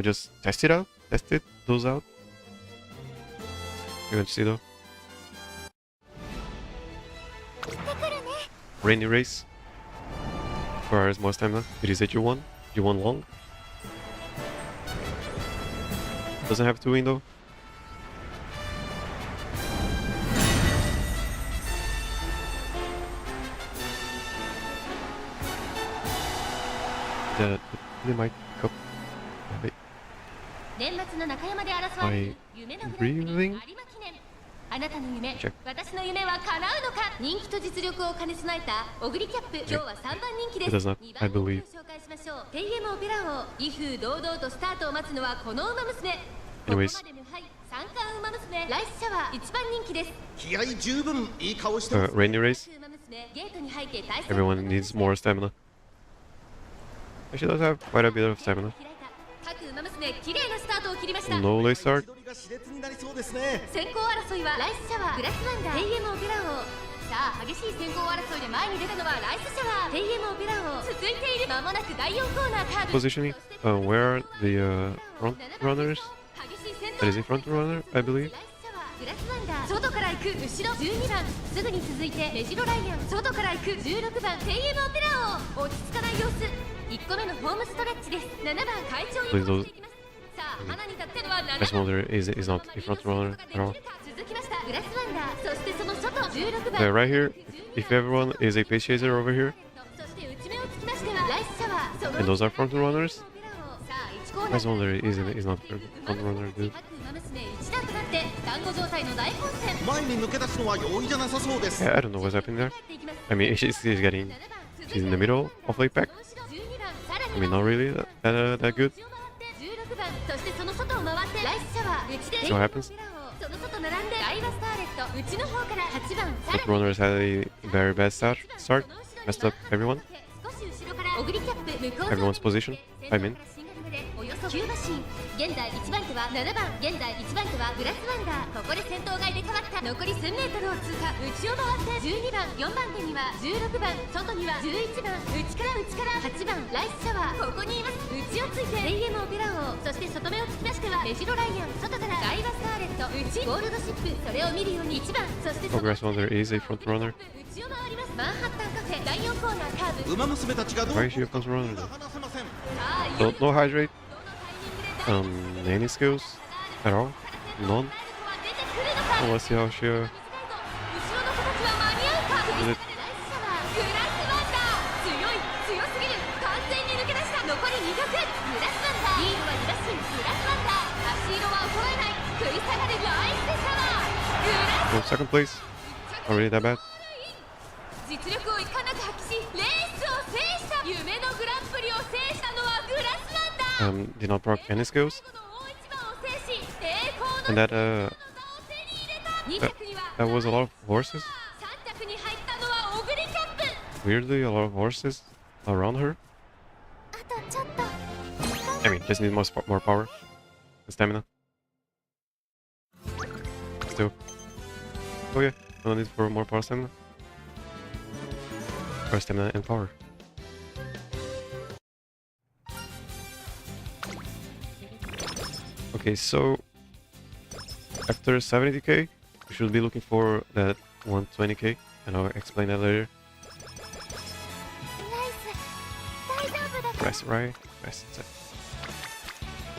just test those out. You're going to see though. Rainy race. Requires more stamina. It is a G1 long. Doesn't have to win though. They might cup. My breathing. あなたの夢、 Check. 私の夢は叶うのか。人気と実力を兼ね備えたオグリキャップ、今日は3番人気です。 It does not, 2 I 番人 believe. 気を紹介しましょう。テイエムオペラ王、威風堂々とスタートを待つのはこのウマ娘。 Anyways. ここまで無敗、三冠ウマ娘、ライスシャワー1番人気です。気合十分いい顔してます。 Rainy race. ウマ娘、ゲートに入って対戦。 Everyone needs more stamina. She does have quite a bit of stamina. 各ウマ娘、綺麗なスタートを切りました。 No late start. 熾烈になりそうですね。先行争いはライスシャワー、グラスワンダー、テイエムオペラ王。さあ、激しい先行争いで前に出たのはライスシャワー、テイエムオペラ王。続いている間もなく第4コーナーカーブ。 Positioning. Where are the front runners? 激しい戦闘 That is a front runner, I believe. ライスシャワー、グラスワンダー、外から行く後ろ12番、すぐに続いてメジロライアン、外から行く16番、テイエムオペラ王。落ち着かない様子。1個目のホームストレッチです。7番、会長に戻っていきます。さあ、花に立ってのは7 Best Molder is not a front runner at all. 続きました、グラスワンダー、そしてその外 right here, if everyone is a pace chaser over here, そして内目をつきましてはライスシャワーその and those are front runners, さあ1コーナー Ice Wonder is not front runner, dude. ウマ娘一段となって団子状態の大混戦前に抜け出すのは容易じゃなさそうです Yeah, I don't know what's happening there. I mean, she's getting, she's in the middle of the pack. I mean, not really that good. 16番そしてその外を回ってライスシャワー内で So what happens? その外並んでダイワスターレット内の方から8番 Front runners had a very bad start, messed up everyone, 少し後ろからオグリキャップ向こう everyone's position. I mean, およそ9馬身現在1番手は7番現在1番手はグラスワンダーここで先頭が入れ替わった残り1000メートルを通過内を回って12番4番手には16番外には11番内から8番ライスシャワーここにいます内をついてレイエムオペラ王そして外目をつきましてはメジロライアン外からダイワスターレット内ゴールドシップそれを見るように1番そして Progress Wonder is a front runner. 内を回りますマンハッタンカフェ第4コーナーカーブウマ娘たちがどう Why is she a front runner though? 離せません No hydrate, any skills at all? None. Oh, let's see how she 後ろの子たちは間に合うか did it. グラスワンダー強すぎる完全に抜け出した残り2曲グラスワンダーリードは2馬身グラスワンダー足色は衰えない食い下がるライスシャワーグラス Oh, second place. Not really that bad. 実力をいかなく発揮しレースを制した夢のグランプリを制したのはグラスワンダー Did not proc any skills. 最後の大一番を制し栄光 And の that 座を手に入れた2着には that was a lot of horses. 3着に入ったのはオグリキャップ Weirdly, a lot of horses around her. あとちょっと I mean, just need more power and stamina. Still. Oh yeah, no need for more power stamina. Or stamina and power. Okay, so after 70k, we should be looking for that 120k, and I'll explain that later. ナイス大丈夫だから Press right, press set.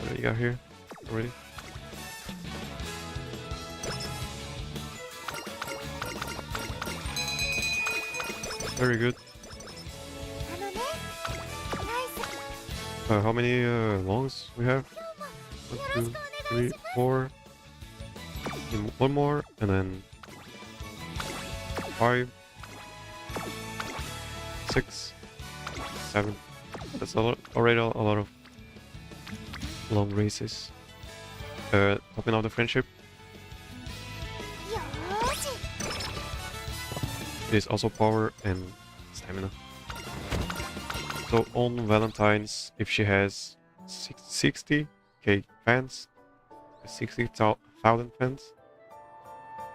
What do you got here already? Very good. あのねナイス How many longs we have? 1, 2, 3, 4. And one more, and then 5, 6, 7. That's already a lot of long races. Topping off the friendship よーし is also power and stamina. So on Valentine's, if she has 60k fans, 60,000 fans,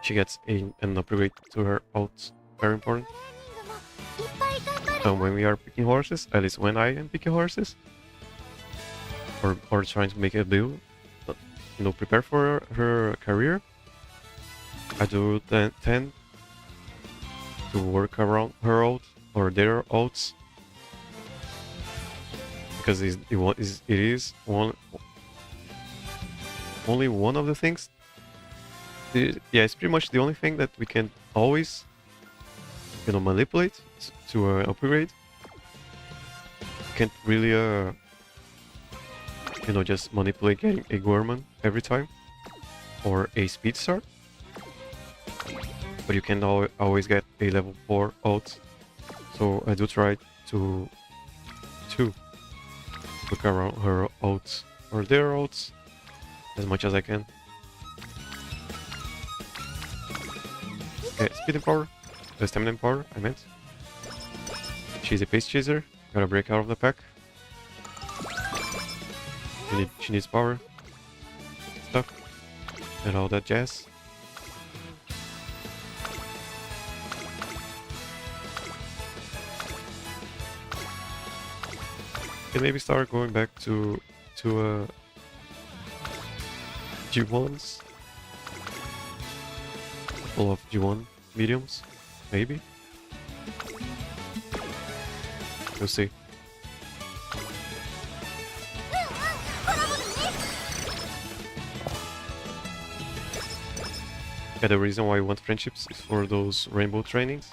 she gets an upgrade to her ult. Very important. いっぱい頑張る When we are picking horses, at least when I am picking horses, or trying to make a build, prepare for her career, I do tend to work around her ult or their ults, because it is only one of the things. Yeah, it's pretty much the only thing that we can always, manipulate to upgrade. Can't really, just manipulate getting a Gorman every time, or a speed start. But you can always get a level 4 ult. So I do try to look around her ults or their ults as much as I can. Okay, speed and power. Stamina and power, I meant. She's a pace chaser. Gotta break out of the pack. She needs power. Stuff. And all that jazz. Can maybe start going back to G1s. Full of G1 mediums, maybe. We'll see. Yeah, the reason why we want friendships is for those rainbow trainings.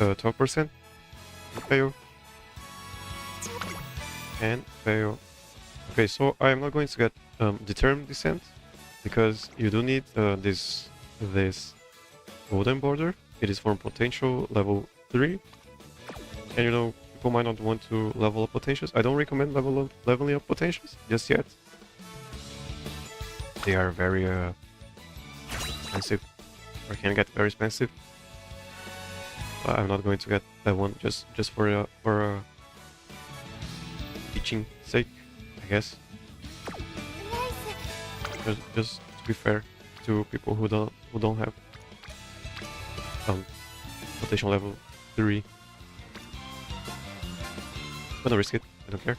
Nice. 12%. Fail. And fail. Okay, so I am not going to get Determined Descent because you do need this golden border. It is for potential level 3. And you know, people might not want to level up potentials. I don't recommend leveling up potentials just yet. They are very expensive, or can get very expensive. But I'm not going to get that one just for teaching sake, I guess. Just to be fair to people who don't have potential level 3. I'm gonna risk it. I don't care.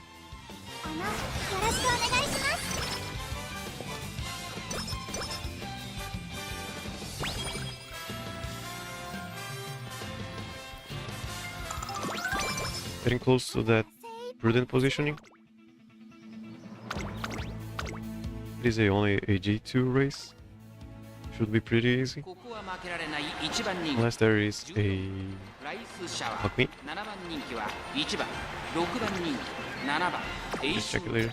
Getting close to that prudent positioning. It is only a G2 race. Should be pretty easy. Unless there is a McQueen. Just check it later.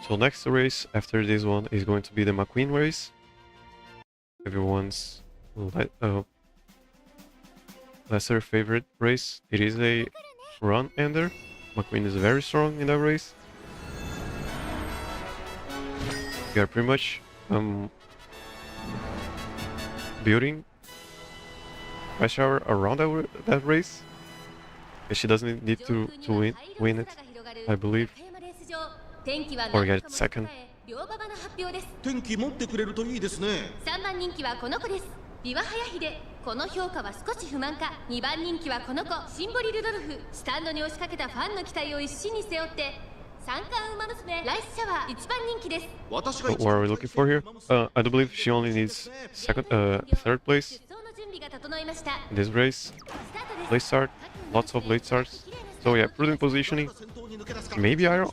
So next race after this one is going to be the McQueen race. Everyone's lesser favorite race. It is a run ender. McQueen is very strong in that race. We are pretty much building Rush Hour around that race. She doesn't need to win it, I believe, or get second. 天気持ってくれるといいですね。3番人気はこの子です。ビワハヤヒデ。この評価は少し不満か。2番人気はこの子シンボリルドルフ。スタンドに押しかけたファンの期待を一身に背負って三冠ウマ娘ライスシャワー1番人気です。 What are we looking for here? I do believe she only needs third place in this race. Late start, lots of late starts. So yeah, prudent positioning. Maybe Iron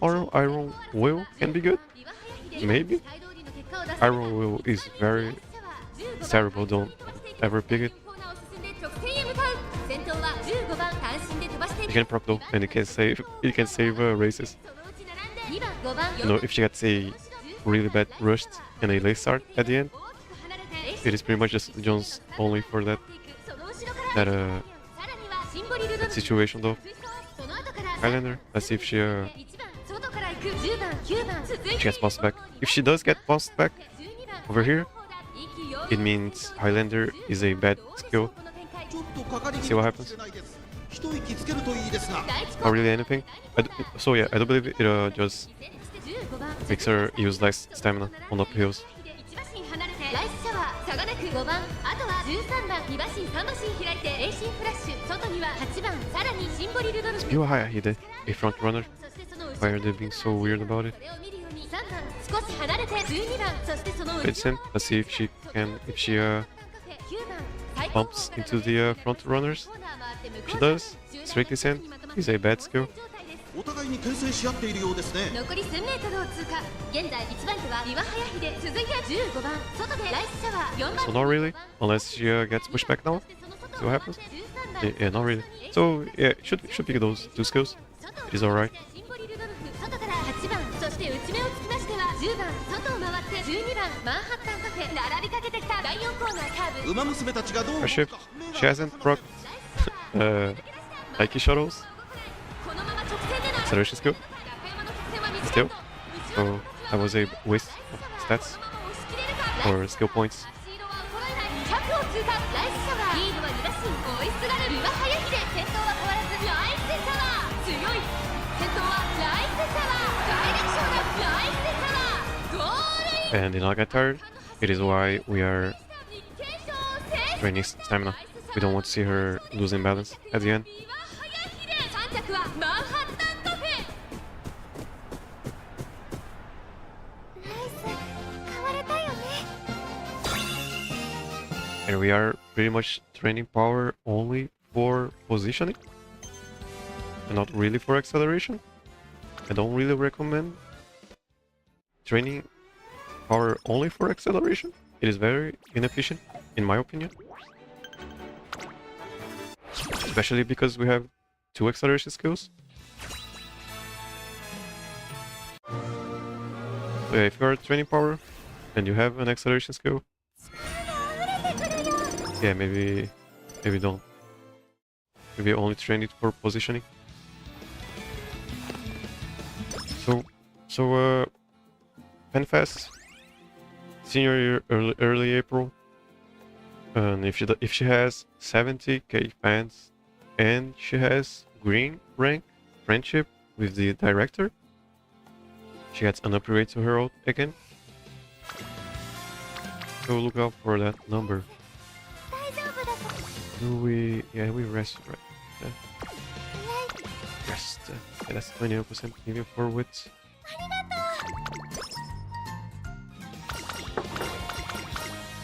Will can be good. Maybe. Iron Will is very terrible. Don't ever pick it. You can proc though, and it can save races. You know, if she gets a really bad rushed and a late start at the end, it is pretty much just Jones only for that situation though. Highlander, let's see if she gets bounced back. If she does get bounced back over here, it means Highlander is a bad skill. See what happens. Not really anything. So yeah, I do believe it just makes her use less stamina on uphills. You are Hide, a front runner. Why are they being so weird about it? Vincent, let's see if she bumps into the front runners. If she does, straight descent is a bad skill. お互いに牽制し合っているようですね。残り1000メートルを通過。現在1番手はビワハヤヒデ、続いて15番外でライスシャワー4番。 So not really, unless she gets pushed back now. See what happens. Yeah, not really. So yeah, should pick those two skills. It is alright. 外から8番、そして内目をつきましては10番外を回って12番マンハッタンカフェ並びかけてきた第4コーナーカーブ。馬娘たちがどう Her shift. She hasn't proc Nike shuttles. Acceleration skill. Still. So that was a waste of stats or skill points. And did not get tired. It is why we are training stamina. We don't want to see her losing balance at the end. And we are pretty much training power only for positioning and not really for acceleration. I don't really recommend training power only for acceleration. It is very inefficient, in my opinion. Especially because we have 2 acceleration skills. So yeah, if you are training power and you have an acceleration skill, yeah, maybe don't. Maybe only train it for positioning. So Penfest, senior year, early April, and if she has 70k fans and she has green rank friendship with the director, she gets an upgrade to her ult again. So look out for that number. Yeah, we rest right. Rest. Yeah, that's 21% even for wits.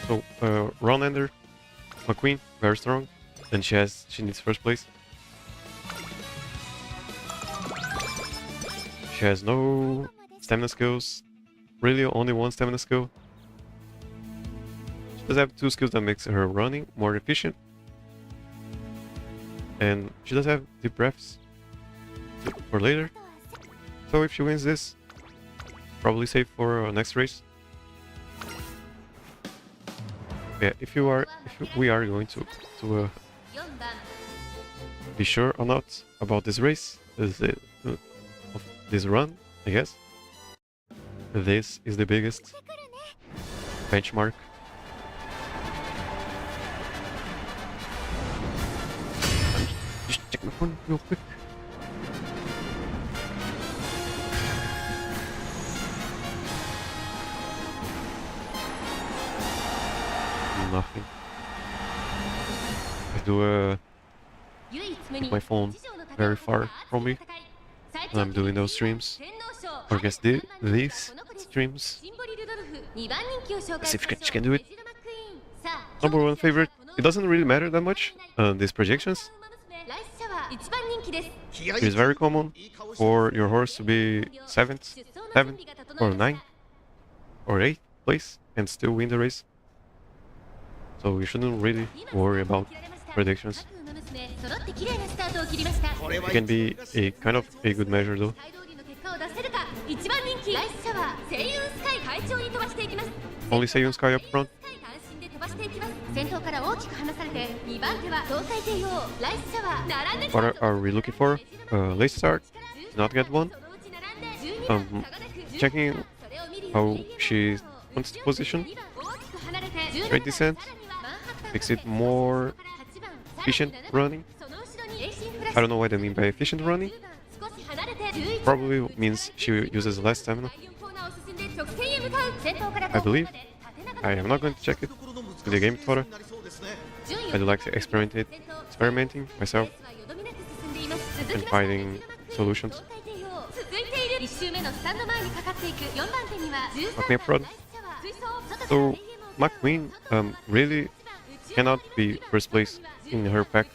So Ron Ender, McQueen, very strong, and she needs first place. She has no stamina skills, really only one stamina skill. She does have 2 skills that makes her running more efficient. And she does have deep breaths for later. So if she wins this, probably safe for next race. Yeah, if we are going to be sure or not about this race, of this run, I guess. This is the biggest benchmark. Just check my phone real quick. Nothing. I do keep my phone very far from me when I'm doing those streams. Or I guess these streams. Let's see if she can do it. Number 1 favorite. It doesn't really matter that much, these projections. It is very common for your horse to be 7th, or 9th, or 8th place and still win the race. So you shouldn't really worry about predictions. It can be a kind of a good measure though. Only Seiyun Sky up front. What are we looking for? Late start. Did not get one. Checking how she wants to position. Straight descent. Makes it more efficient running. I don't know what I mean by efficient running. Probably means she uses less stamina. I believe. I am not going to check it in the game tutorial. I do like experimenting myself and finding solutions. McQueen front. So McQueen really cannot be first place in her pack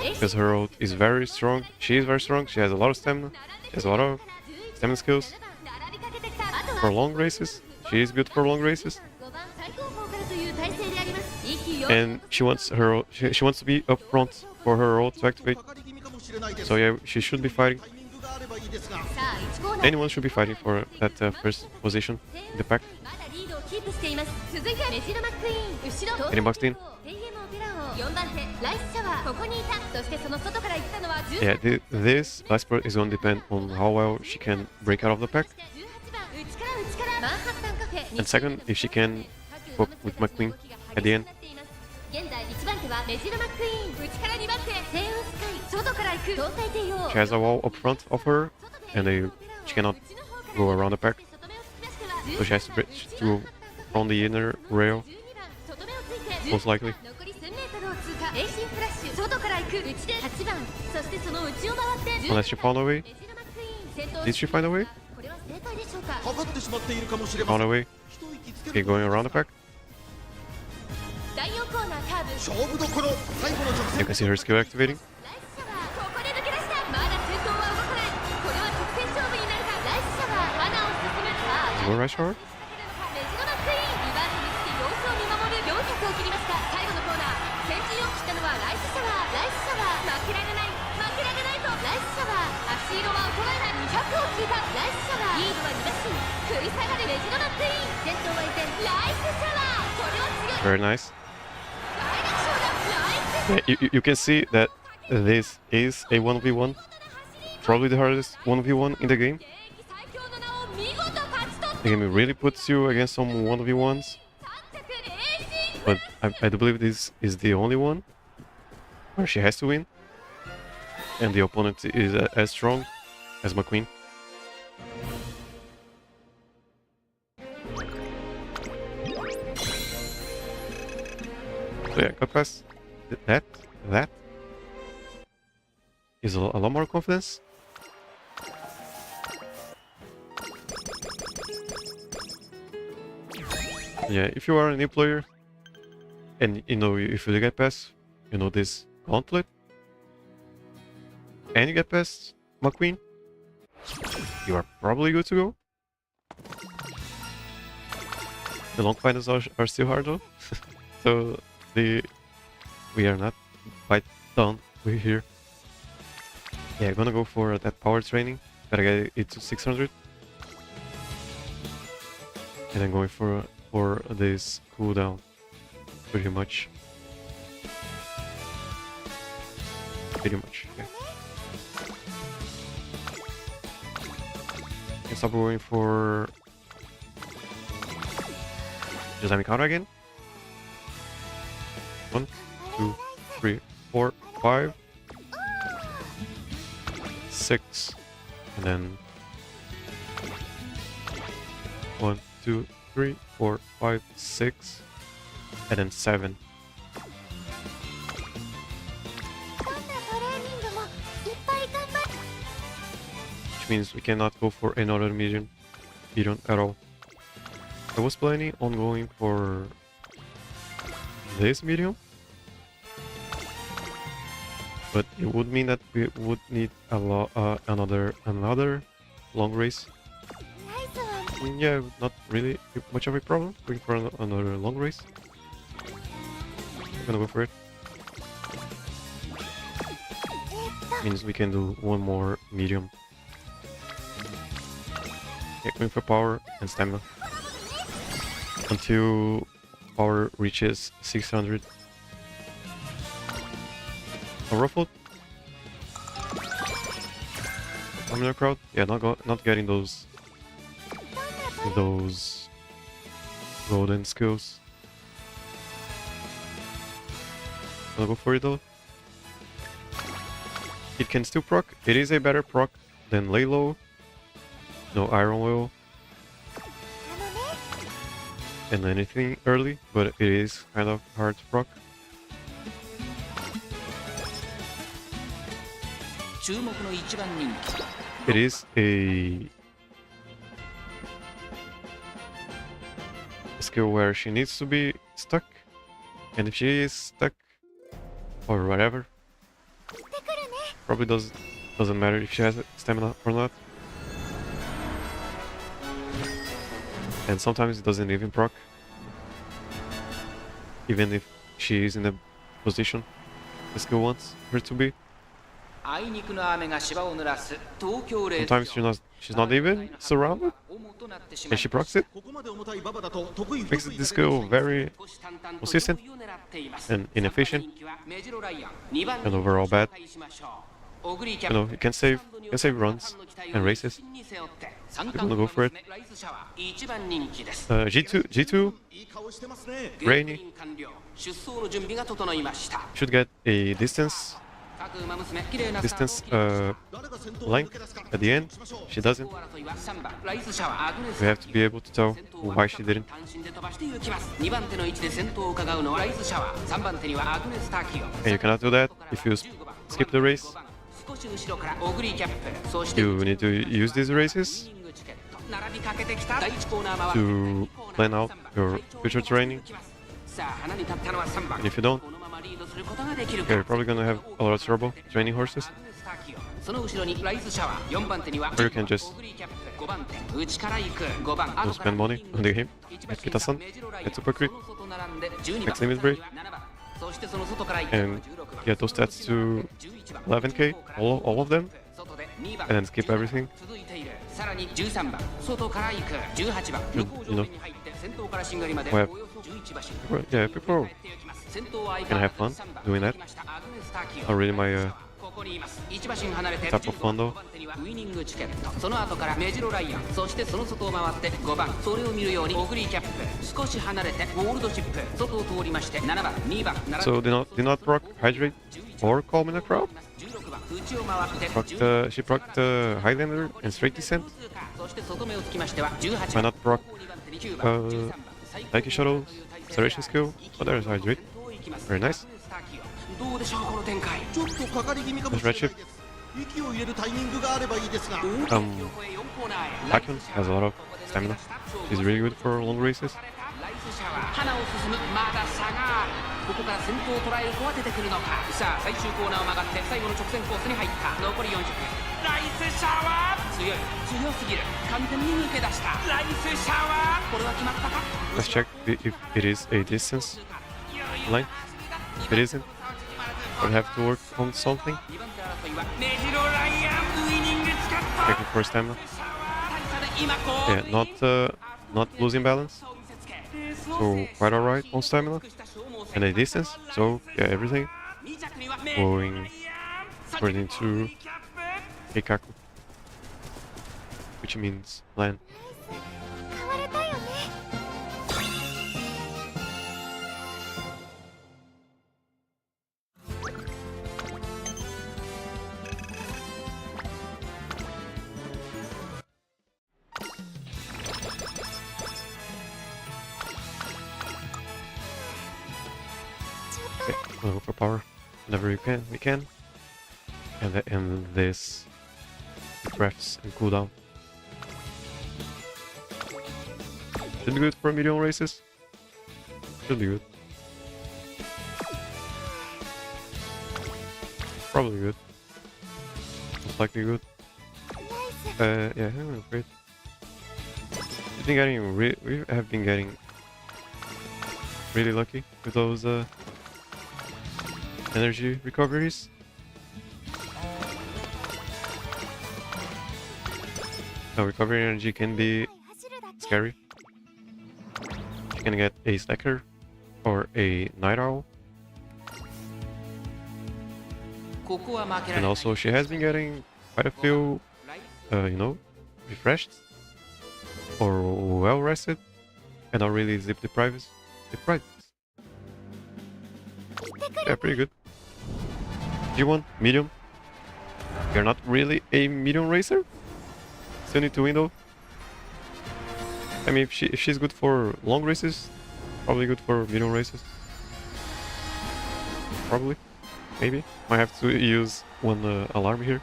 because her ult is very strong. She is very strong. She has a lot of stamina. She has a lot of stamina skills for long races. She is good for long races. And she wants to be up front for her ult to activate. So yeah, she should be fighting. Anyone should be fighting for that first position in the pack. Any boxed in? Yeah, this last part is going to depend on how well she can break out of the pack. And second, if she can cope with McQueen at the end. She has a wall up front of her, and she cannot go around the pack. So she has to bridge through from the inner rail, most likely. Unless she found a way. Did she find a way? Found a way. Okay, going around the pack. 勝負どころ最後の直 You 線 can see her skill activating. ライスシャワーここで抜け出したまだ先頭は動かないこれは直線勝負になるかライスシャワー花を進めるさ Go right shower. メジロマックイーン2番手につき様子を見守る400を切りました最後のコーナー先陣を切ったのはライスシャワーライスシャワー負けられない負けられないとライスシャワー足色は衰えない200を切ったライスシャワーリードは2馬身食い下がるメジロマックイーン先頭は依然ライスシャワーこれは強い Very nice. 大楽勝だライスシャワー Yeah, you can see that this is a 1v1. Probably the hardest 1v1 in the game. 現役最強の名を見事勝ち取っ The game really puts you against some 1v1s. た3着レーシング But I do believe this is the only one where she has to win. And the opponent is as strong as McQueen. So yeah, got past that is a lot more confidence. Yeah, if you are a new player and you know if you get past, you know, this gauntlet and you get past McQueen, you are probably good to go. The long finals are still hard though. So we are not quite done. We're here. Yeah, I'm gonna go for that power training. Gotta get it to 600. And then going for this cooldown. Pretty much. Pretty much, yeah. Can stop going for Jazami counter again. 1, 2, 3, 4, 5, 6, and then 1, 2, 3, 4, 5, 6, and then 7. どんなトレーニングもいっぱい頑張る Which means we cannot go for another medium at all. I was planning on going for this medium, but it would mean that we would need another long race. ライスは Yeah, not really much of a problem going for another long race. I'm gonna go for it. Means we can do one more medium. Yeah, going for power and stamina until power reaches 600. A ruffled. Stamina crowd. Yeah, not getting those golden skills. I'll go for it though. It can still proc. It is a better proc than lay low. No iron oil あのね and anything early, but it is kind of hard to proc. 注目の一番人気 It is a skill where she needs to be stuck, and if she is stuck or whatever, 行ってくるね probably doesn't matter if she has stamina or not. And sometimes it doesn't even proc, even if she is in the position the skill wants her to be. あいにくの雨が芝を濡らす東京レー Sometimes ス she's not even surrounded, and she procs it. ここまで重たい馬場だと得意不 Makes 得意 this される skill very consistent and inefficient and overall bad. You know, you can save runs and races. You're gonna go for it. G2 いい顔してますね Rainy 出走の準備が整いました should get a distance 各馬娘綺麗な distance 誰が先頭に length 抜け出すか at the end. しましょう She doesn't. 争いは3番ライスシャワーアグネス We have to be able to tell why she didn't. 単身で飛ばして行きます2番手の位置で先頭を伺うのはライスシャワー3番手にはアグネスターキオ And you cannot do that if you skip the race. 少し後ろからオグリーキャップそして You need to use these races 並びかけてきた第1コーナー回 to plan out your future training. さあ花に立ったのは3番 And if you don't, このまま Okay, you're probably gonna have a lot of trouble training horses. その後ろにライスシャワー、4番手には Or you can just オグリーキャップ、5番手内から行く、5番 don't spend money on the game. Get Kitasan, get super crit, max limit break, そしてその外から行く and get those stats to 11k, all of them, 外で2番 and then skip everything. 続いている。さらに13番外から行く、18番 You 向こう know, 上に入って先頭からしんがりまで Well, およそ11馬身 yeah, people 先頭は can have fun doing that. アグネスターキオ Not really my ここにいます。1馬身離れて type of fun though. 5番手にはウイニングチケット、その後からメジロライアン、そしてその外を回って5番、それを見るようにオグリーキャップ、少し離れてゴールドシップ、外を通りまして7番、2番、So did not proc hydrate or calm in the crowd. 16番、内を回って She procced Highlander and straight descent. そして外目をつきましては18 Why 番 not proc Nike shuttles, acceleration skill? Oh, there's hydrate. Very nice. どうでしょうこの展開。ちょっとかかり気味かもしれないです。息を入れるタイミングがあればいいですが。Hakyun has a lot of stamina. She's really good for long races. ライスシャワー、花を進む、まだ差がある。ここから先頭を捉える子は出てくるのか。さあ最終コーナーを曲がって最後の直線コースに入った。残り400。ライスシャワー、強い、強すぎる。完全に抜け出した。ライスシャワー、これは決まったか。 Let's check if it is a distance line. If it isn't, we'll have to work on something. 2番手争いはメジロライアン、ウイニングチケット。 Checking for stamina. 今こう Yeah, not losing balance. So quite alright on stamina and a distance. So yeah, everything going according to Keikaku, which means plan. 買われたよね。Okay, we'll go for power whenever we can, and end this with crafts and cooldown. Should be good for medium races. Should be good. Probably good. Most likely good. Yeah, great. We have been getting really lucky with those energy recoveries. Now recovery energy can be scary. You can get a stacker or a night owl. And also she has been getting quite a few, refreshed or well rested and not really sleep deprived. Yeah, pretty good. G1, medium. You're not really a medium racer. Still need to win though. I mean, if she's good for long races, probably good for medium races. Probably, maybe. Might have to use one alarm here.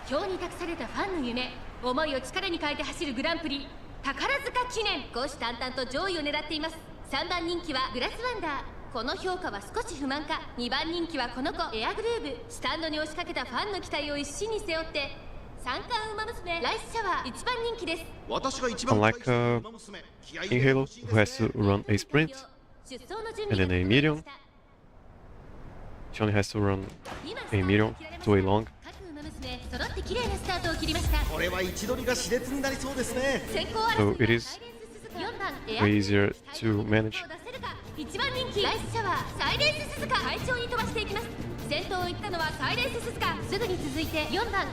今日に託されたファンの夢、思いを力に変えて走るグランプリ宝塚記念、虎視眈々と上位を狙っています。3番人気はグラスワンダー、この評価は少し不満か。2番人気はこの子エアグルーヴ、スタンドに押しかけたファンの期待を一身に背負って三冠ウマ娘ライスシャワー1番人気です。 Unlike in Halo, who has to run a sprint and then a medium, she only has to run a medium to a long. 揃って綺麗なスタートを切りました。これは位置取りが熾烈になりそうですね。 So it is way easier to manage. 1番人気ライスシャワーサイレンス鈴鹿、快調に飛ばしていきます。先頭を行ったのはサイレンス鈴鹿、すぐに続いて4番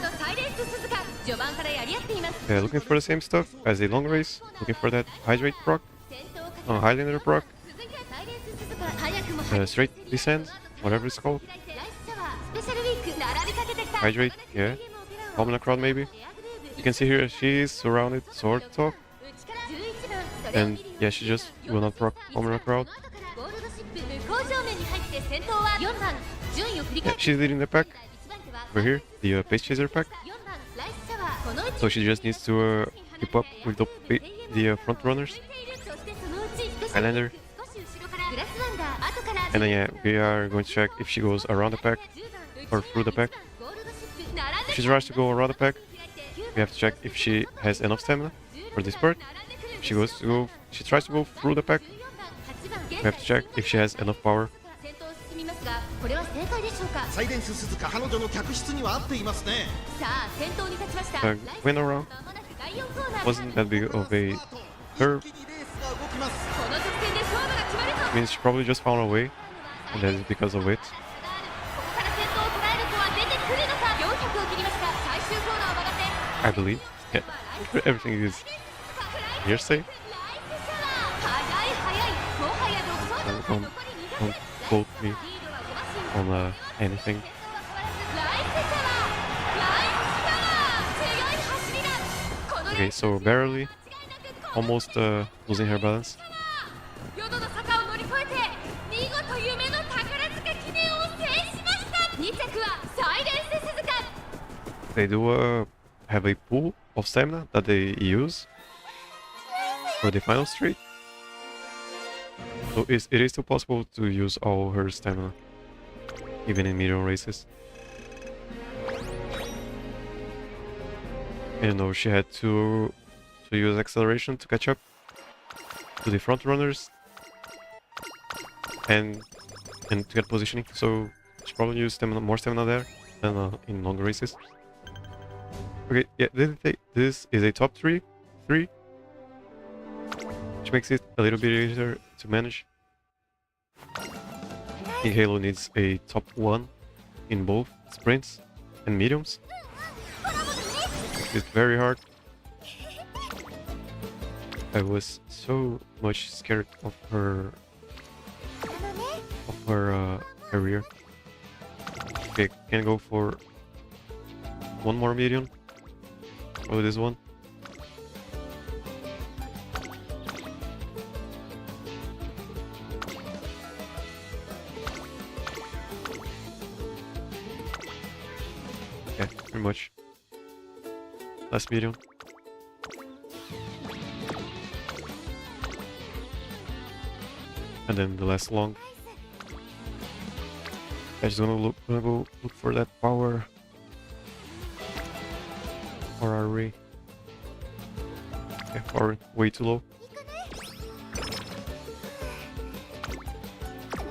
とサイレンス鈴鹿、序盤からやり合っています。 Looking for the same stuff as a long race, looking for that hydrate proc, Highlander proc, 続いてサイレンス鈴鹿、早くも straight descent, whatever it's called. ライスシャワースペシャルウィーク並びかけてきた。 Hydrate, yeah. Calm in the crowd maybe. You can see here she's surrounded sort of. And yeah, she just will not proc calm in the crowd. Yeah, she's leading the pack. Over here, the pace chaser pack. So she just needs to keep up with the front runners. Highlander, And then yeah, we are going to check if she goes around the pack or through the pack. If she tries to go around the pack, we have to check if she has enough stamina for this part. If she tries to go through the pack, we have to check if she has enough power. これは正解でしょうか。サイレンス鈴鹿彼女の客室には合っていますね。さあ先頭に立ちました。 Went around. Wasn't that big of a curve. 一気にレースが動きます。 この直線で勝負が決まると。 Means she probably just found a way, and that is because of it. ここから先頭を捉える子は出てくるのか。400を切りました。最終コーナーを曲がって。 I believe. Yeah. Everything is hearsay. 速い速い。もはや独走の Don't 残り200。 don't quote me on anything. ライスシャワー強い走りだ。この Okay, so barely, almost losing her balance. 淀の坂を乗り越えて見事夢の宝塚記念を制しました。2着はサイレンス鈴鹿。 They do have a pool of stamina that they use for the final street. So it is still possible to use all her stamina, even in medium races. And she had to use acceleration to catch up to the front runners and to get positioning. So she probably used more stamina there than in longer races. Okay, yeah, this is a top 3, which makes it a little bit easier to manage. I think Halo needs a top 1 in both sprints and mediums. It's very hard. I was so much scared of her career. Okay, can go for one more medium. Oh, this one. Yeah, pretty much. Last medium. And then the last long. I just gonna go look for that power. Or are we? Yeah, power way too low.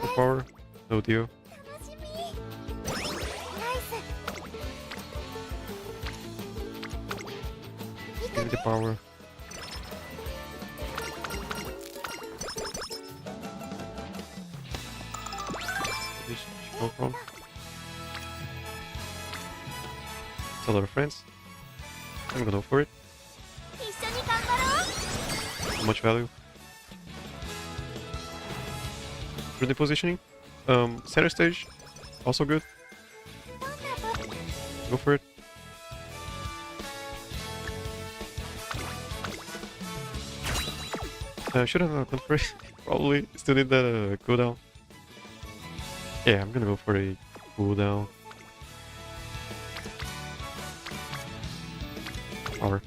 No power, no deal. Give me the power. Where did she come from? It's a lot of friends. I'm gonna go for it. So much value. For the positioning. Center stage, also good. Go for it. Should have gone for it. Probably still need that cooldown. Yeah, I'm gonna go for a cooldown. Power.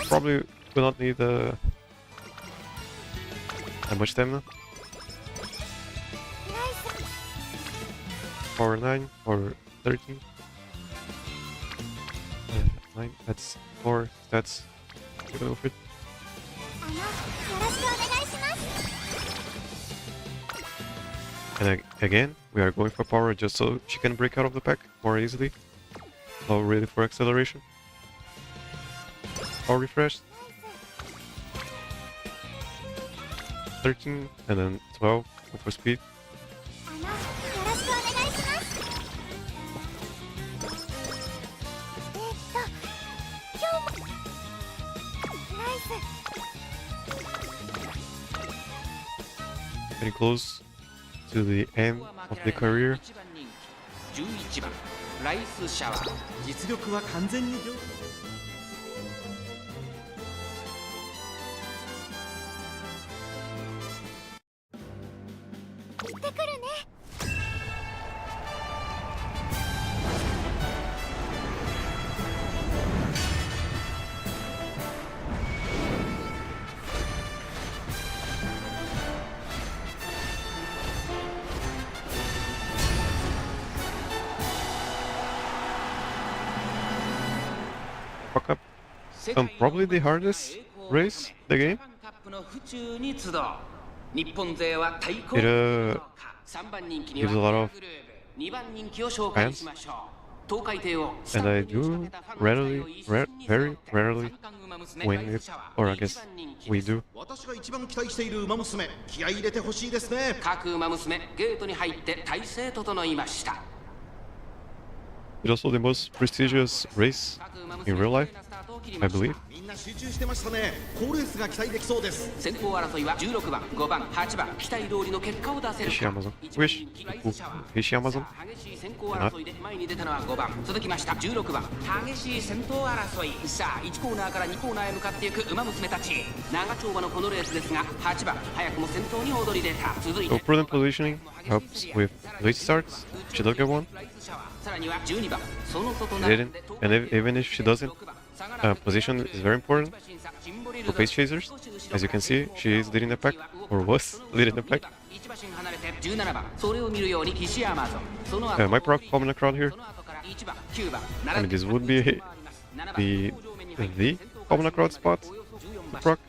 Probably will not need that much stamina. Power 9 or 13. 9, that's 4, that's... I'm gonna go for it. And again, we are going for power just so she can break out of the pack more easily. Not really for acceleration. Power refresh. 13 and then 12 for speed. Getting close to the end of the career. 11番ライスシャワー。実力は完全に上。行ってくるね。Probably the hardest race in the game. It gives a lot of fans, and I do very rarely win it, or I guess we do. 私が一番期待している馬娘、気合い入れてほしいですね。各馬娘ゲートに入って体勢整いました。 It's also the most prestigious race in real life, I believe. みんな集中してましたね。好レースが期待できそうです。先行争いは16番、5番、8番、期待通りの結果を出せるか。 Amazon. Wish. Amazon. 激しい先行争いで前に出たのは5番、続きました16番。激しい先頭争い。さあ1コーナーから2コーナーへ向かっていく馬娘たち。長丁場のこのレースですが、8番早くも先頭に躍り出た。続いて So prudent positioning helps with late starts. She does get one. さらには12番、その外 Didn't, and even if she doesn't, position is very important for pace chasers. As you can see, she is leading the pack, or was leading the pack. 1馬身離れて17番、それを見るように岸アマゾン。その後 Might proc common the crowd here. その後から1番、9番、 I mean, this would be the common crowd spot to proc.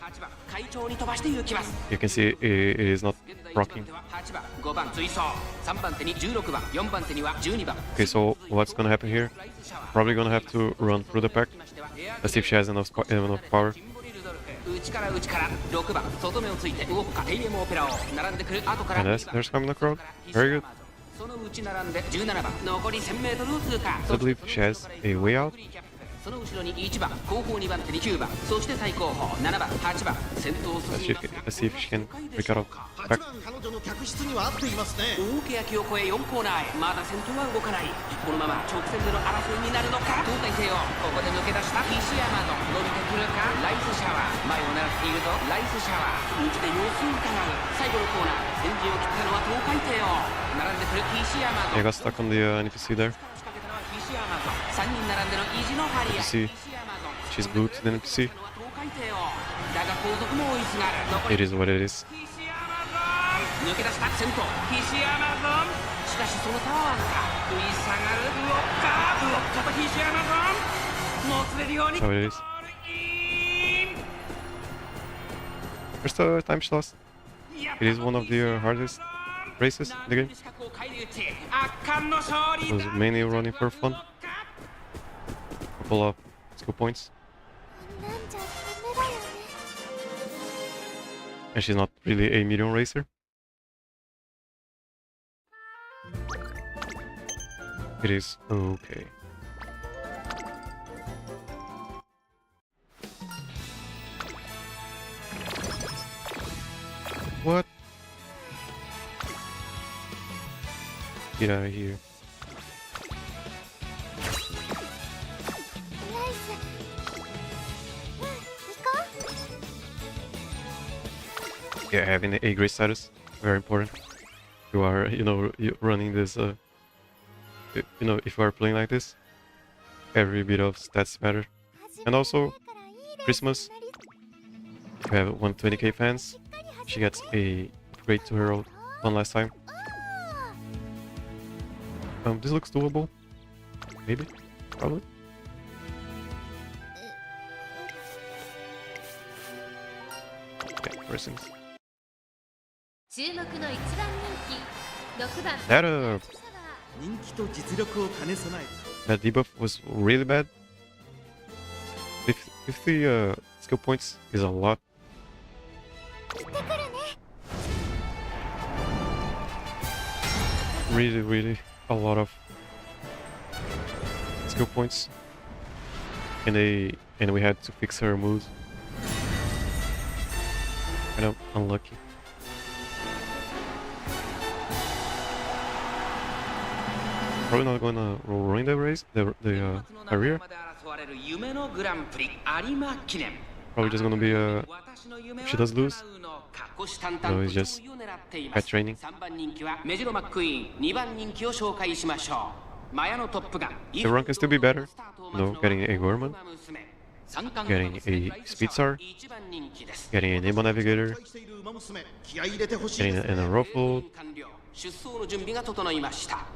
会長に飛ばして行きます。 You can see it is not procking. 8番、5番追走、3番手に16番、4番手には12番。 Okay, so what's gonna happen here? Probably gonna have to run through the pack. Let's see if she has enough power. 内から内から6番、外目をついて動くか。TM オペラを並んでくる後から And there's common the crowd. Very good. その内並んで17番、残り 1000m を通過。 I believe she has a way out. その後ろに1番、後方2番手に9番、そして最後方7番、8番、先頭を進みますが Let's see if she can break out of 8 back. 番彼女の客室には合っていますね。大欅を越え4コーナーへ、まだ先頭は動かない。このまま直線での争いになるのか。東海帝王、ここで抜け出した岸山の伸びてくるか。ライスシャワー、前を狙っているぞ。ライスシャワー、内で様子を伺う。最後のコーナー、先陣を切ったのは東海帝王。並んでくる岸山 I の got stuck on the NPC there. 仕掛けたのは岸山の3人並んでの意地の張り合い。 NPC. She's glued to the NPC. だが後続も追いすがる。残り It is what it is. 抜け出した先頭岸アマゾン。しかしその差はわずか。食い下がるウォッカと岸アマゾン。もつれるように How it is. First time she lost. It is one of the hardest races in the game. It was mainly running for fun. Couple of skill points. なんじゃダメだよね。 And she's not really a medium racer. It is okay. What? Get out of here. ライス。うん、行こう。 Yeah, having a great status, very important. You are, you running this, if you are playing like this, every bit of stats matter. And also, Christmas, you have 120k fans, she gets a upgrade to her one last time. This looks doable. Maybe, probably. Okay, first things. 注目の一番人気6番 That 人気と実力を兼ね備え that debuff was really bad. 50 skill points is a lot. 行ってくるね。 Really a lot of skill points. And we had to fix her moves. Kind of unlucky. Probably not gonna ruin the race, the career. Probably just gonna be if she does lose, no, it's just bad training. 3番人気はメジロマックイーン、2番人気を紹介しましょう。マヤのトップガン。 The run can still be better. Getting a Gorman, getting a Speed Star, getting an Nimble Navigator, 期待している馬娘、気合い入れてほしい getting です a Ruffle, 出走の準備が整いました。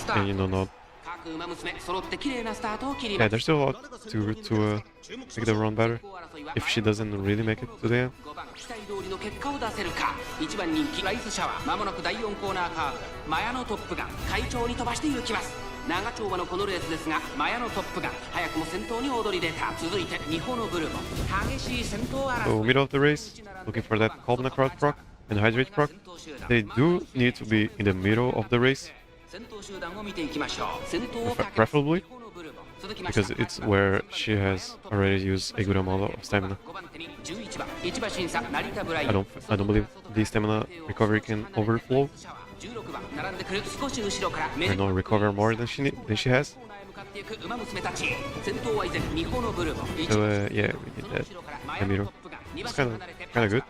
and not Yeah, there's still a lot to make the run better. If she doesn't really make it to the end. 期待通りの結果を出せるか。1番人気ライスシャワー、まもなく第4コーナーカーブ、マヤのトップガン快調に飛ばしていきます。長丁場のこのレースですが、マヤのトップガン早くも先頭に躍り出た。続いて日本のブルボン、激しい先頭争い。 So middle of the race, looking for that Calm Crowd proc and Hydrate proc. They do need to be in the middle of the race, 先頭集団を見ていきましょう。先頭を preferably, because it's where she has already used a good amount of stamina. I don't believe the stamina recovery can overflow. I know recover more than she has. So yeah, we did that. The middle. It's kind of good.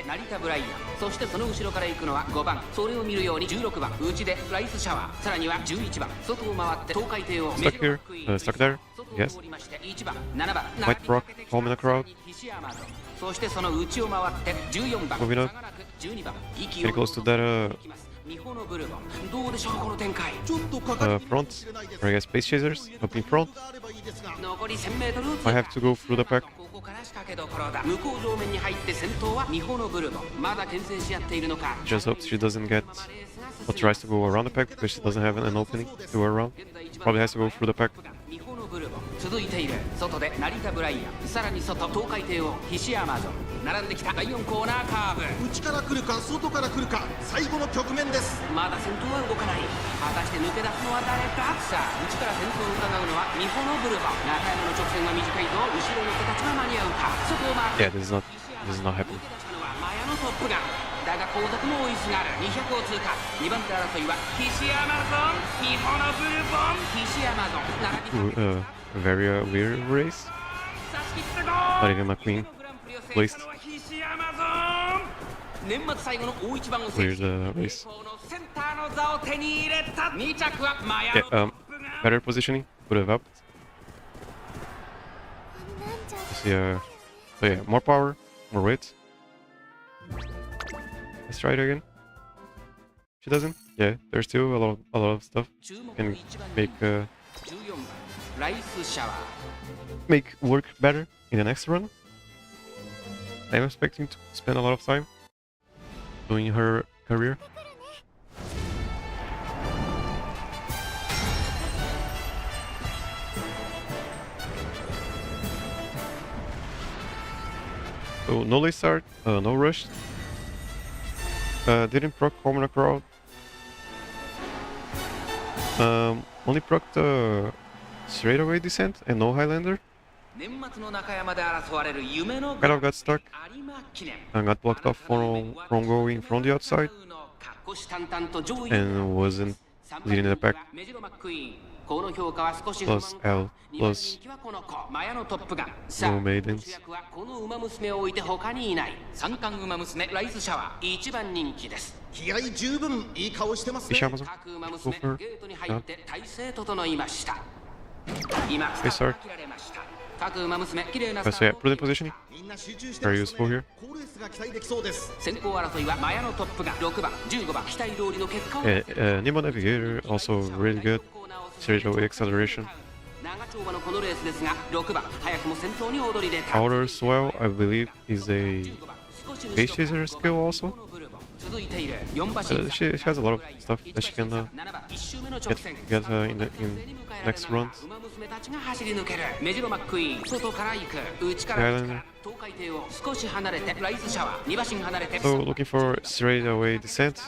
成田ブライアン、そしてその後ろから行くのは5番、それを見るように16番内でライスシャワー、さらには11番外を回って東海艇を Stuck here, stuck there. Yes. 1番7番 White rock, Calm in the crowd. そしてその内を回って14番 Moving up. 12番 Getting close to that 日本のブルボン、どうでしょうこの展開。 front, or I guess space chasers up in front. 残り 1000m I have to go through the pack. ここから仕掛けどころだ。向こう上面に入って先頭は日本のブルボン、まだ牽制し合っているのか。 Just hope she doesn't get or tries to go around the pack because she doesn't have an opening to go around. Probably has to go through the pack. 日本のブルボン続いている。外で成田ブライアン、さらに外東海艇を菱アマゾン、並んできた第4コーナーカーブ。内から来るか外から来るか、最後の局面です。まだ先頭は動かない。果たして抜け出すのは誰か。さあ内から先頭を伺うのは日本のブルボン。中山の直線が短いぞ。後ろの子たちは間に合うか。そこを回って Yeah, this is not happening. 抜け出したのはマヤのトップガンだが後続も追いすがる。200を通過。2番手争いは菱アマゾン、日本のブルボン、菱アマゾン並びかけ Very weird race. Not even McQueen placed. 年末最後の大一番を制 Weird race. センターの座を手に入れた。2着はマヤ Yeah, better positioning would have helped. Yeah, so yeah, more power, more weight. Let's try it again. She doesn't. Yeah, there's still a lot of stuff can make 14番ライスシャワー。 make work better in the next run. I'm expecting to spend a lot of time doing her career. So no late start, no rush. Didn't proc Calm in the crowd. Only proc the straightaway descent and no Highlander. 年末の中山で争われる夢の Kind of got stuck 有馬記念。 and got blocked off from going from the outside 虎視眈々と上位 and wasn't leading the pack. メジロマックイーン。この評価は少し不 Plus 満 L 2番 plus 人気はこの子マヤのトップガン。さあ no maidens. 主役はこの馬娘を置いて他にいない。三冠馬娘ライスシャワー1番人気です。気合十分いい顔してますね。 Fish Amazon. 各馬 Go 娘 for ゲートに入って体勢整いました。今ス Okay, ター sir. トが切られました。各馬娘綺麗な So ス yeah, ター prudent ト。 positioning. みんな集中して Very ます useful here. ね。好レースが期待できそうです。先行争いはマヤのトップガン6番15番期待通りの結果を Nemo Navigator also really good. Straightaway acceleration. 長丁場のこのレースですが6番早くも先頭に躍り出た。 Outer swell, I believe, is a base chaser skill also. 続いている4馬 She has a lot of stuff that she can 7番1周目の直線 get in next runs. 馬娘たちが走り抜ける。メジロマックイーン外から行く。内からはい内から東海艇を少し離れてライスシャワー2馬身離れて So looking for straightaway descent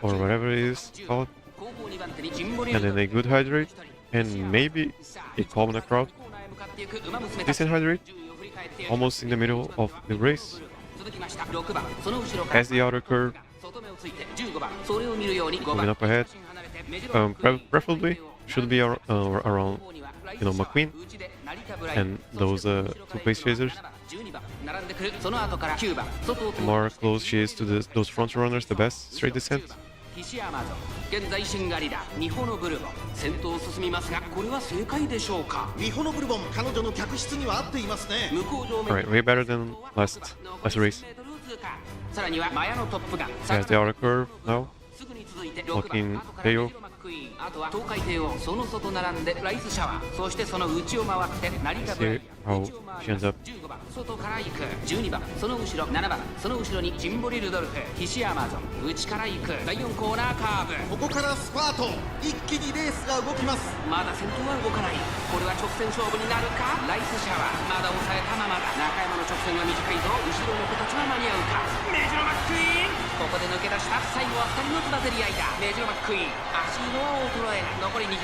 or whatever it is called, 後方2番手にジンボリ and then a good hydrate and maybe a calm in the crowd. コーナーへ向かっていく馬娘たち Decent hydrate, 順位を振り返って almost in the middle of the race. 続きました6番その後ろから Has the outer curve, 外目をついて15番それを見るように5 moving 番 up ahead. Preferably should be around, McQueen and those two pace chasers. 12番並んでくる。その後から9番外を The more close she is to those front runners, the best straight descent. 菱アマゾン現在シンガリラ日本のブルボン先頭を進みますがこれは正解でしょうか。ミホノブルボン、彼女の客室には合っていますね。向こう上面 Alright, way better than last race. さらにはマヤのトップガン Has the outer curve now, すぐに続いて6 looking 番後から Teo. メジロマッククイーン、あとは東海帝王、その外並んでライスシャワー、そしてその内を回って成田ブライ See ア how 内を回 she り ends ます up. 15番外から行く、12番その後ろ、7番その後ろにジンボリルドルフ、岸アマゾン、内から行く第4コーナーカーブ、ここからスパート、一気にレースが動きます。まだ先頭は動かない。これは直線勝負になるか。ライスシャワーまだ抑えたままだ。中山の直線は短いぞ。後ろの子たちは間に合うか。メジロマックイーン、ここで抜け出した。最後は2人のつばぜり合いだ。メジロマックイーン、足色は衰えない。残り200、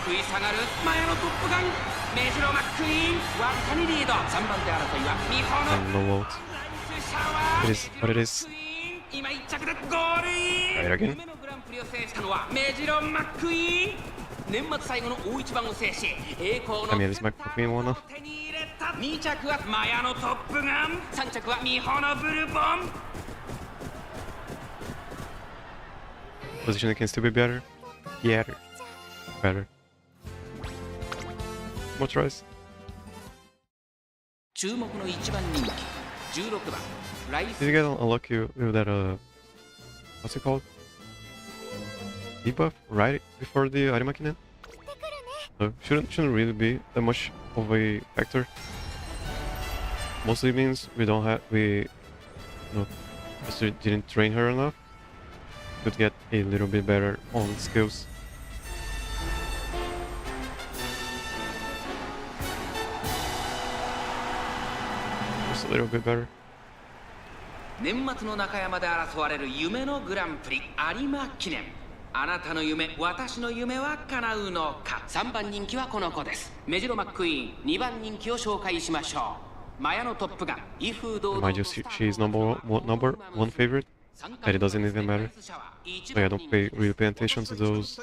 食い下がる前のトップガン。メジロマックイーン、わずかにリード。3番手争いはミホの And no vote. ライスシャワー。 It is what it is. 今1着でゴールイン。 Right again. 夢のグランプリを制したのはメジロマックイーン。年末最後の大一番を制し、栄光の I mean, it's my fucking one. 手に入れた。2着はマヤのトップガン、3着はミホのブルボン。 Positioning can still be better. Yeah, better. More tries. 注目の1番人気16番ライス。 Did you get unlucky with that, what's it called? Debuff right before the Arimakinen? Shouldn't really be that much of a factor. Mostly means we just didn't train her enough. Could get a little bit better on skills. Just a little bit better. 年末の中山で争われる夢のグランプリ有馬記念。あなたの夢、私の夢は叶うのか。3番人気はこの子です。メジロマックイーン。2番人気を紹介しましょう。マヤのトップガン、威風堂々 Mind you, she's number one favorite. That it doesn't even matter. Like I don't really pay attention to those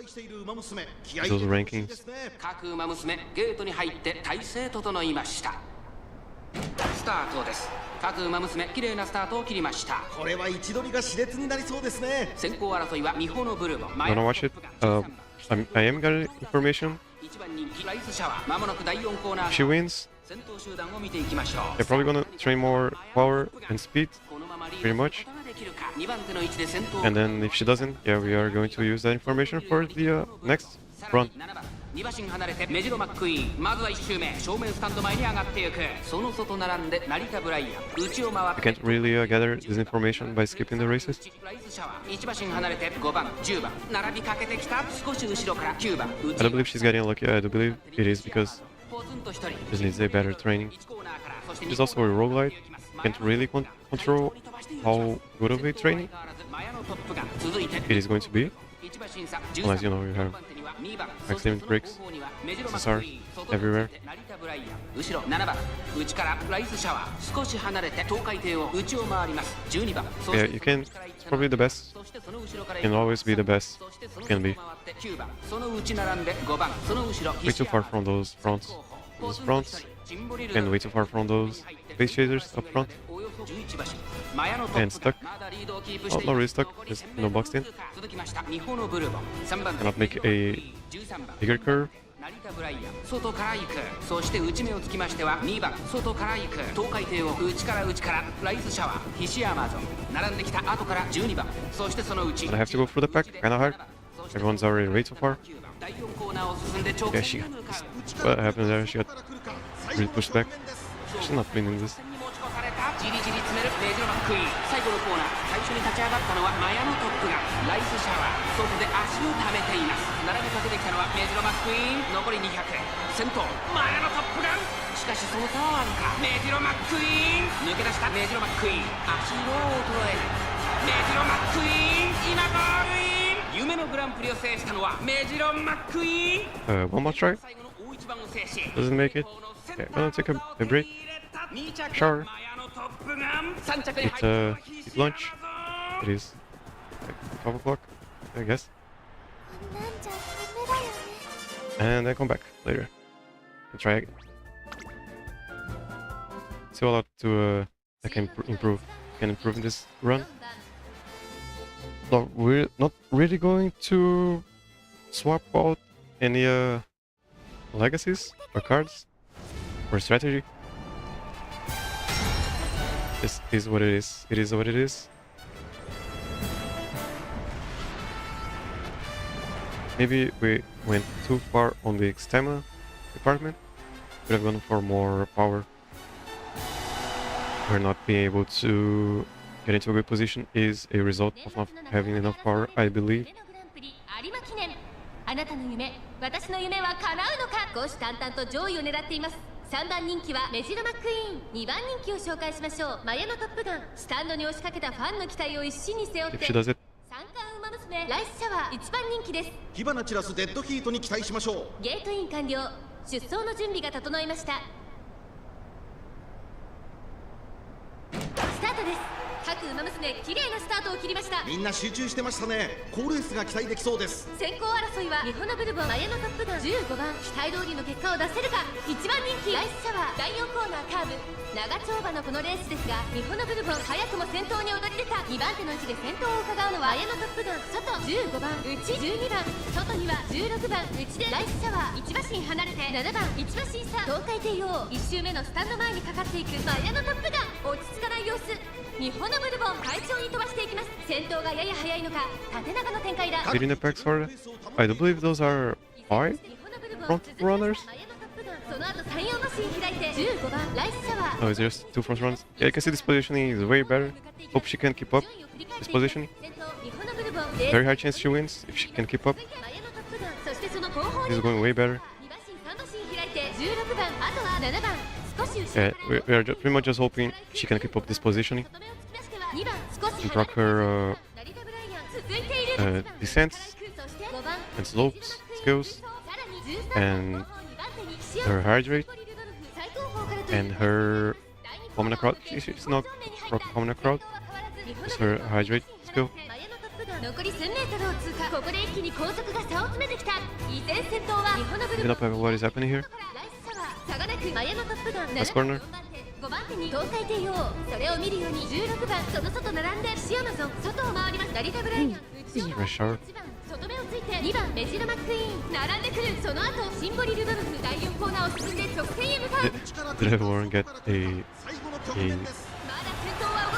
rankings. 各馬娘、ゲートに入って体勢整いました。スタートです。各馬娘、綺麗なスタートを切りました。これは位置取りが熾烈になりそうですね。先行争いはミホのブルボン。 Wanna watch it? I am getting information. 1番人気ライスシャワー。まもなく第4コーナー。 If she wins, 先頭集団を見ていきましょう。 they're probably gonna train more power and speed. このままリー pretty ド much. することができるか。2番手の位置で先頭。 And then if she doesn't, yeah, we are going to use that information for the next run. 7番2馬身離れてメジロマックイーン。まずは1周目、正面スタンド前に上がっていく。その外並んで成田ブライアン、内を回って I can't really gather this information by skipping the races. ライスシャワー。1馬身離れて5番10番並びかけてきた。少し後ろから9番 I don't believe she's getting lucky. I do believe it is because ポツンと1人 she needs a better training. 1コーナーからそして She's also a roguelite. Can't really control how good of a training マヤのトップガン続いて it is going to be. 1馬身差 Unless you know you have 2番 accident breaks, メジロマッ SSR クイーン everywhere. 成田ブライアン後ろ7番内からライスシャワー少し離れて東海帝王内を回ります12番 Yeah, you can. It's probably the best. そしてその後ろから Can always be the best. そしてその Can be. 外回って9番その内並んで5番その後ろ Way too far from those fronts. Those fronts. And way too far from those base chasers up front. And stuck. Oh, not really stuck. Just boxed in. Cannot make a bigger curve. 成田ブライアン外から行く。そして内目をつきましては2番外から行く。東海帝王内からライスシャワー岸アマゾン並んできた後から12番そしてその内 And I have to go through the pack. Kinda hard. Everyone's already way too far. 第4コーナーを進んで直 Yeah, 線 she に got 向かう this. What happened there? She got really pushed back. She's not winning this. 持ち越されたじりじり詰めるメジロマックイーン最後のコーナー最初に立ち上がったのはマヤのトップガンライスシャワー外で足を溜めています並びかけてきたのはメジロマックイーン残り200先頭マヤのトップガンしかしその差はあるかメジロマックイーン抜け出したメジロマックイーン足色を衰えないメジロマックイーン今ゴールイン夢のグランプリを制したのはメジロマックイーン One more try. 最後の大一番を制し Doesn't make it. Okay, gonna take a break. Shower. Eat lunch. It is like 12 o'clock, I guess. なんじゃダメだよね。 And then come back later and try again. See what to I can improve. Can improve in this run. No, we're not really going to swap out any legacies or cards or strategy. This is what it is. It is what it is. Maybe we went too far on the stamina department. Could have gone for more power. We're not being able to get into a good position is a result of not having enough power, I believe. あなたの夢、私の夢は叶うのか。虎視眈々と上位を狙っています。3番人気はメジロマックイーン。2番人気を紹介しましょう。マヤのトップガン。スタンドに押しかけたファンの期待を一身に背負って。If she does it. 三冠馬娘ライスシャワー1番人気です。火花散らすデッドヒートに期待しましょう。ゲートイン完了。出走の準備が整いました。スタートです。各馬娘綺麗なスタートを切りました。みんな集中してましたね。好レースが期待できそうです。先行争いは日本のブルボンマヤのトップガン。15番期待通りの結果を出せるか。1番人気ライスシャワー。第4コーナーカーブ長丁場のこのレースですが、日本のブルボン早くも先頭に躍り出た。2番手の位置で先頭を伺うのはマヤのトップガン。外15番内12番外には16番内でライスシャワー。1馬身離れて7番1馬身差。東海帝王1周目のスタンド前にかかっていくマヤのトップガン。落ち着かない様子。日本のブルボン快調に飛ばしていきます。先頭がやや早いのか縦長の展開だ。 Leading the pack for I do believe those are 5 front runners. その後3、4馬身開いて15番ライスシャワー。 Oh, it's just 2 front runs. Yeah, I can see this positioning is way better. Hope she can keep up this positioning. Very high chance she wins if she can keep up. This is going way better. Yeah, we are pretty much just hoping she can keep up this positioning and track her descents and slopes skills and her heart rate and her common crowd. She's not common crowd. It's her heart rate skill. 残り1000メートルを通過。ここで一気に後続が差を詰めてきた。依然先頭は日本のブルボン。What is happening here? Last corner. 5番手に東海帝王。それを見るように16番その外並んでシアマゾン。外を回ります。成田ブライアン。1番外目をついて2番メジロマックイーン。並んでくる。その後シンボリルドルフ第4コーナーを進んで直線へ向かう。 Did everyone get a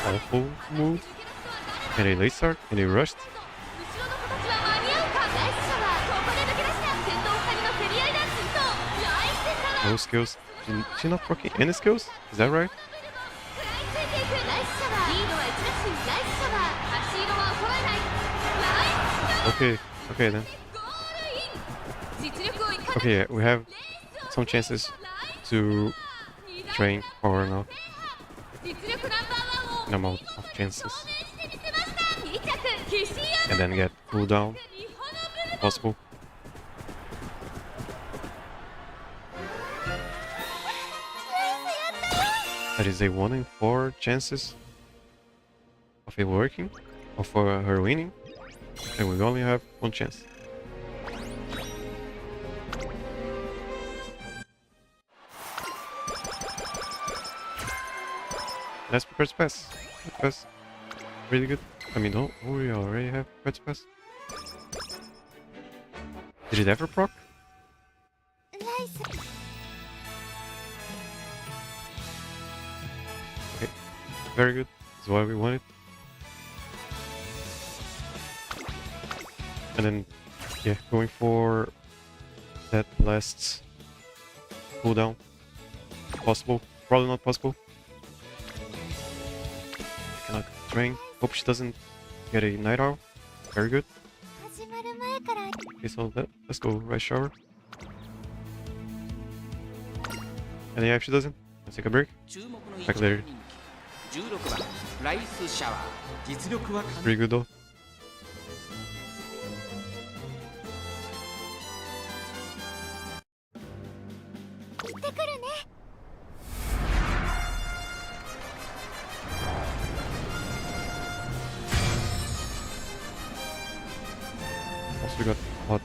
awful move and a late start and a rushed? No skills. She's not rocking any skills? Is that right? Okay, okay then. Okay, yeah, we have some chances to train power now. An amount of chances. And then get cooled down if possible. That is a 1 in 4 chances of it working, of her winning, and we only have 1 chance. Let's prepare to pass. Pass. Really good. I mean, don't we already have prepare to pass? Did it ever proc? Okay, very good. That's what we wanted. And then, yeah, going for that last cooldown. Possible. Probably not possible. Cannot train. Hope she doesn't get a night owl. Very good. Okay, so let's go right shower. And yeah, if she doesn't, let's take a break. Back later. Pretty good though. Also, we got hot.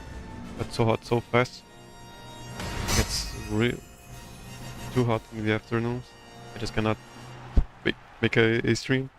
Got so hot so fast. It's really too hot in the afternoons. I just cannot make a stream.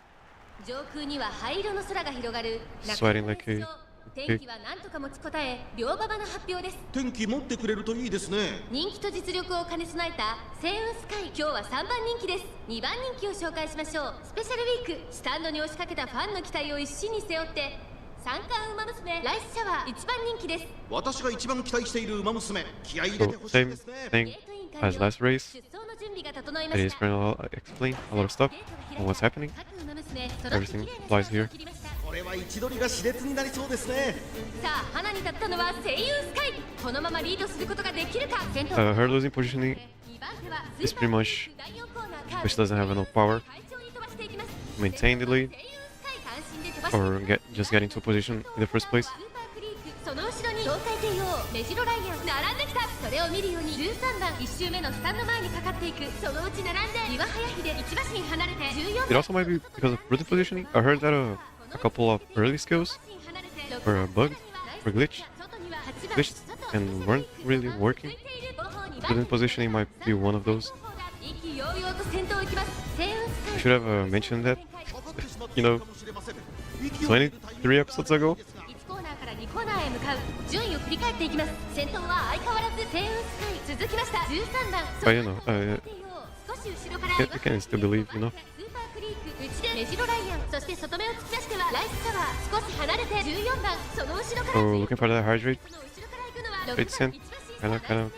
Sweating like a 天気は何とか持ちこたえ、両馬場の発表です。天気持ってくれるといいですね。人気と実力を兼ね備えた星雲スカイ。今日は3番人気です。2番人気を紹介しましょう。スペシャルウィーク、スタンドに押しかけたファンの期待を一身に背負って三冠馬娘ライスシャワー一番人気です。私が一番期待している馬娘、気合い入 So れてほしい same ですね。 thing as last race. 出走の準備が整いま They した。 explain a lot of stuff on what's happening. 各馬娘 Everything applies here. これは位置取りが熾烈になりそうですね。さあ花に立ったのは声優スカイ。このままリードすることができるか。先頭 Her losing positioning 2番手は is pretty much 第4コーナーカーブ because she doesn't have enough power 快調に飛ばしていきます。 to maintain the lead 声優スカイ単身で飛ばして or just get into a position in the first place. スーパークリークその後ろに東海帝王メジロライアン並んできた。それを見るように13番1周目のスタンド前にかかっていく。そのうち並んで岩早秀1馬身離れて14 It also might be because of route positioning. I heard that a couple of early skills were bugged or glitched and weren't really working. Route positioning might be one of those. 意気揚々と先頭を行きます。星雲スカイ I should have mentioned that, you know, 23 episodes ago. 1コーナーから2コーナーへ向かう。順位を振り返っていきます。先頭は相変わらず星雲スカイ。続きました13番 But you know, 少し後ろから you can still believe, you know. スーパークリーク内でメジロライアンそして外目を突き出してはライスシャワー少し離れて14番その後ろから So looking for that hydrate. その後ろから行くのは Great 6番 scent. 1馬身 Kind of,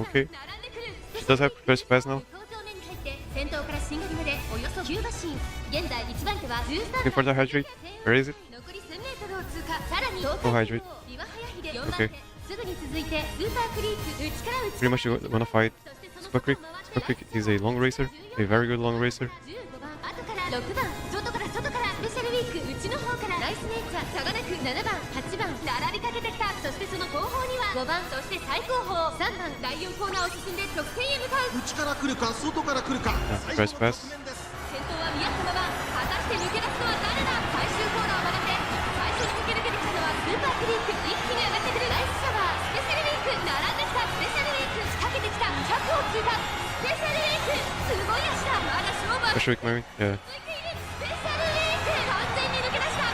okay. 並んでくる She does have first pass now. 東上面に入って先頭から新狩りまでおよそ9馬身。現在1番手は13 Looking for the hydrate. Where is it? 残り1000メートルを通過。さらに No hydrate. 岩早秀4番手 Okay. すぐに続いてスーパークリーク内から内 Pretty much you wanna fight そしてその Super Creek. Super Creek is a long racer, a very good long racer. 15番後から6番外から外からスペシャルウィーク内の方からライスネイチャー差がなく7番8番並びかけてきた。そしてその後方には5番そして最後方3番第4コーナーを進んで直線へ向かう。内から来るか外から来るか。 First pass. 先頭は宮様が果たして抜け出すのは誰だ。最終コーナーを曲がって最初に駆け抜けてきたのはスーパークリーク。一気に上がってくるライスシャワースペシャルウィーク並んできた。スペシャルウィーク仕掛けてきた。100を通過スペシャルウィークすごい足だ。まだ勝負は Special week maybe? Yeah. 続いている。スペシャルウィーク完全に抜け出した。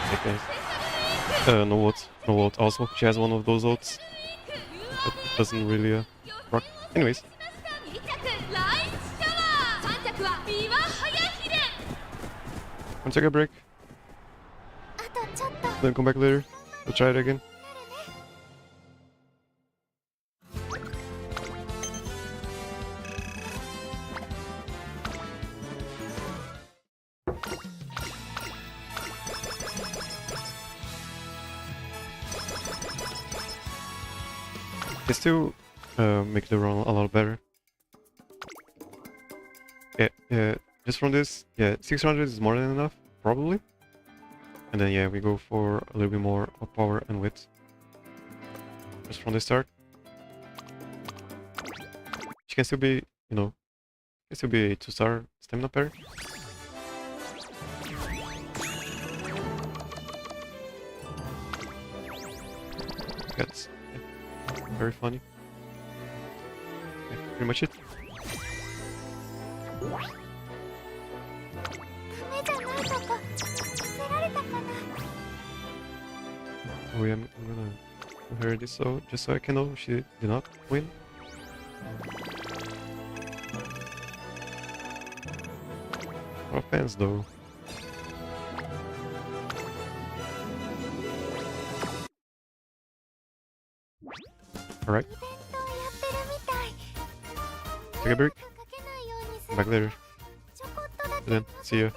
Take guys. スペシャルウィーク No ult. No ult. Also, she has one of those ults. But it doesn't really rock. Anyways, 2着ライスシャワー3着は岩早秀。 wanna take a break? あとちょっと Then come back later. We'll try it again. They still make the run a lot better. Yeah, just from this, yeah, 600 is more than enough, probably. And then yeah, we go for a little bit more of power and width. Just from the start. She can still be, you know, can still be a 2-star stamina pair. That's very funny. Yeah, pretty much it. ダメじゃないとこ見せられたかな。 Oh yeah, I'm gonna hear this so just so I can know she did not win. A lot of fans though. Alright, イベントをやってるみたい。 take a break. かけないようにす Come る。 back later. ちょこっとだけ And then see ya.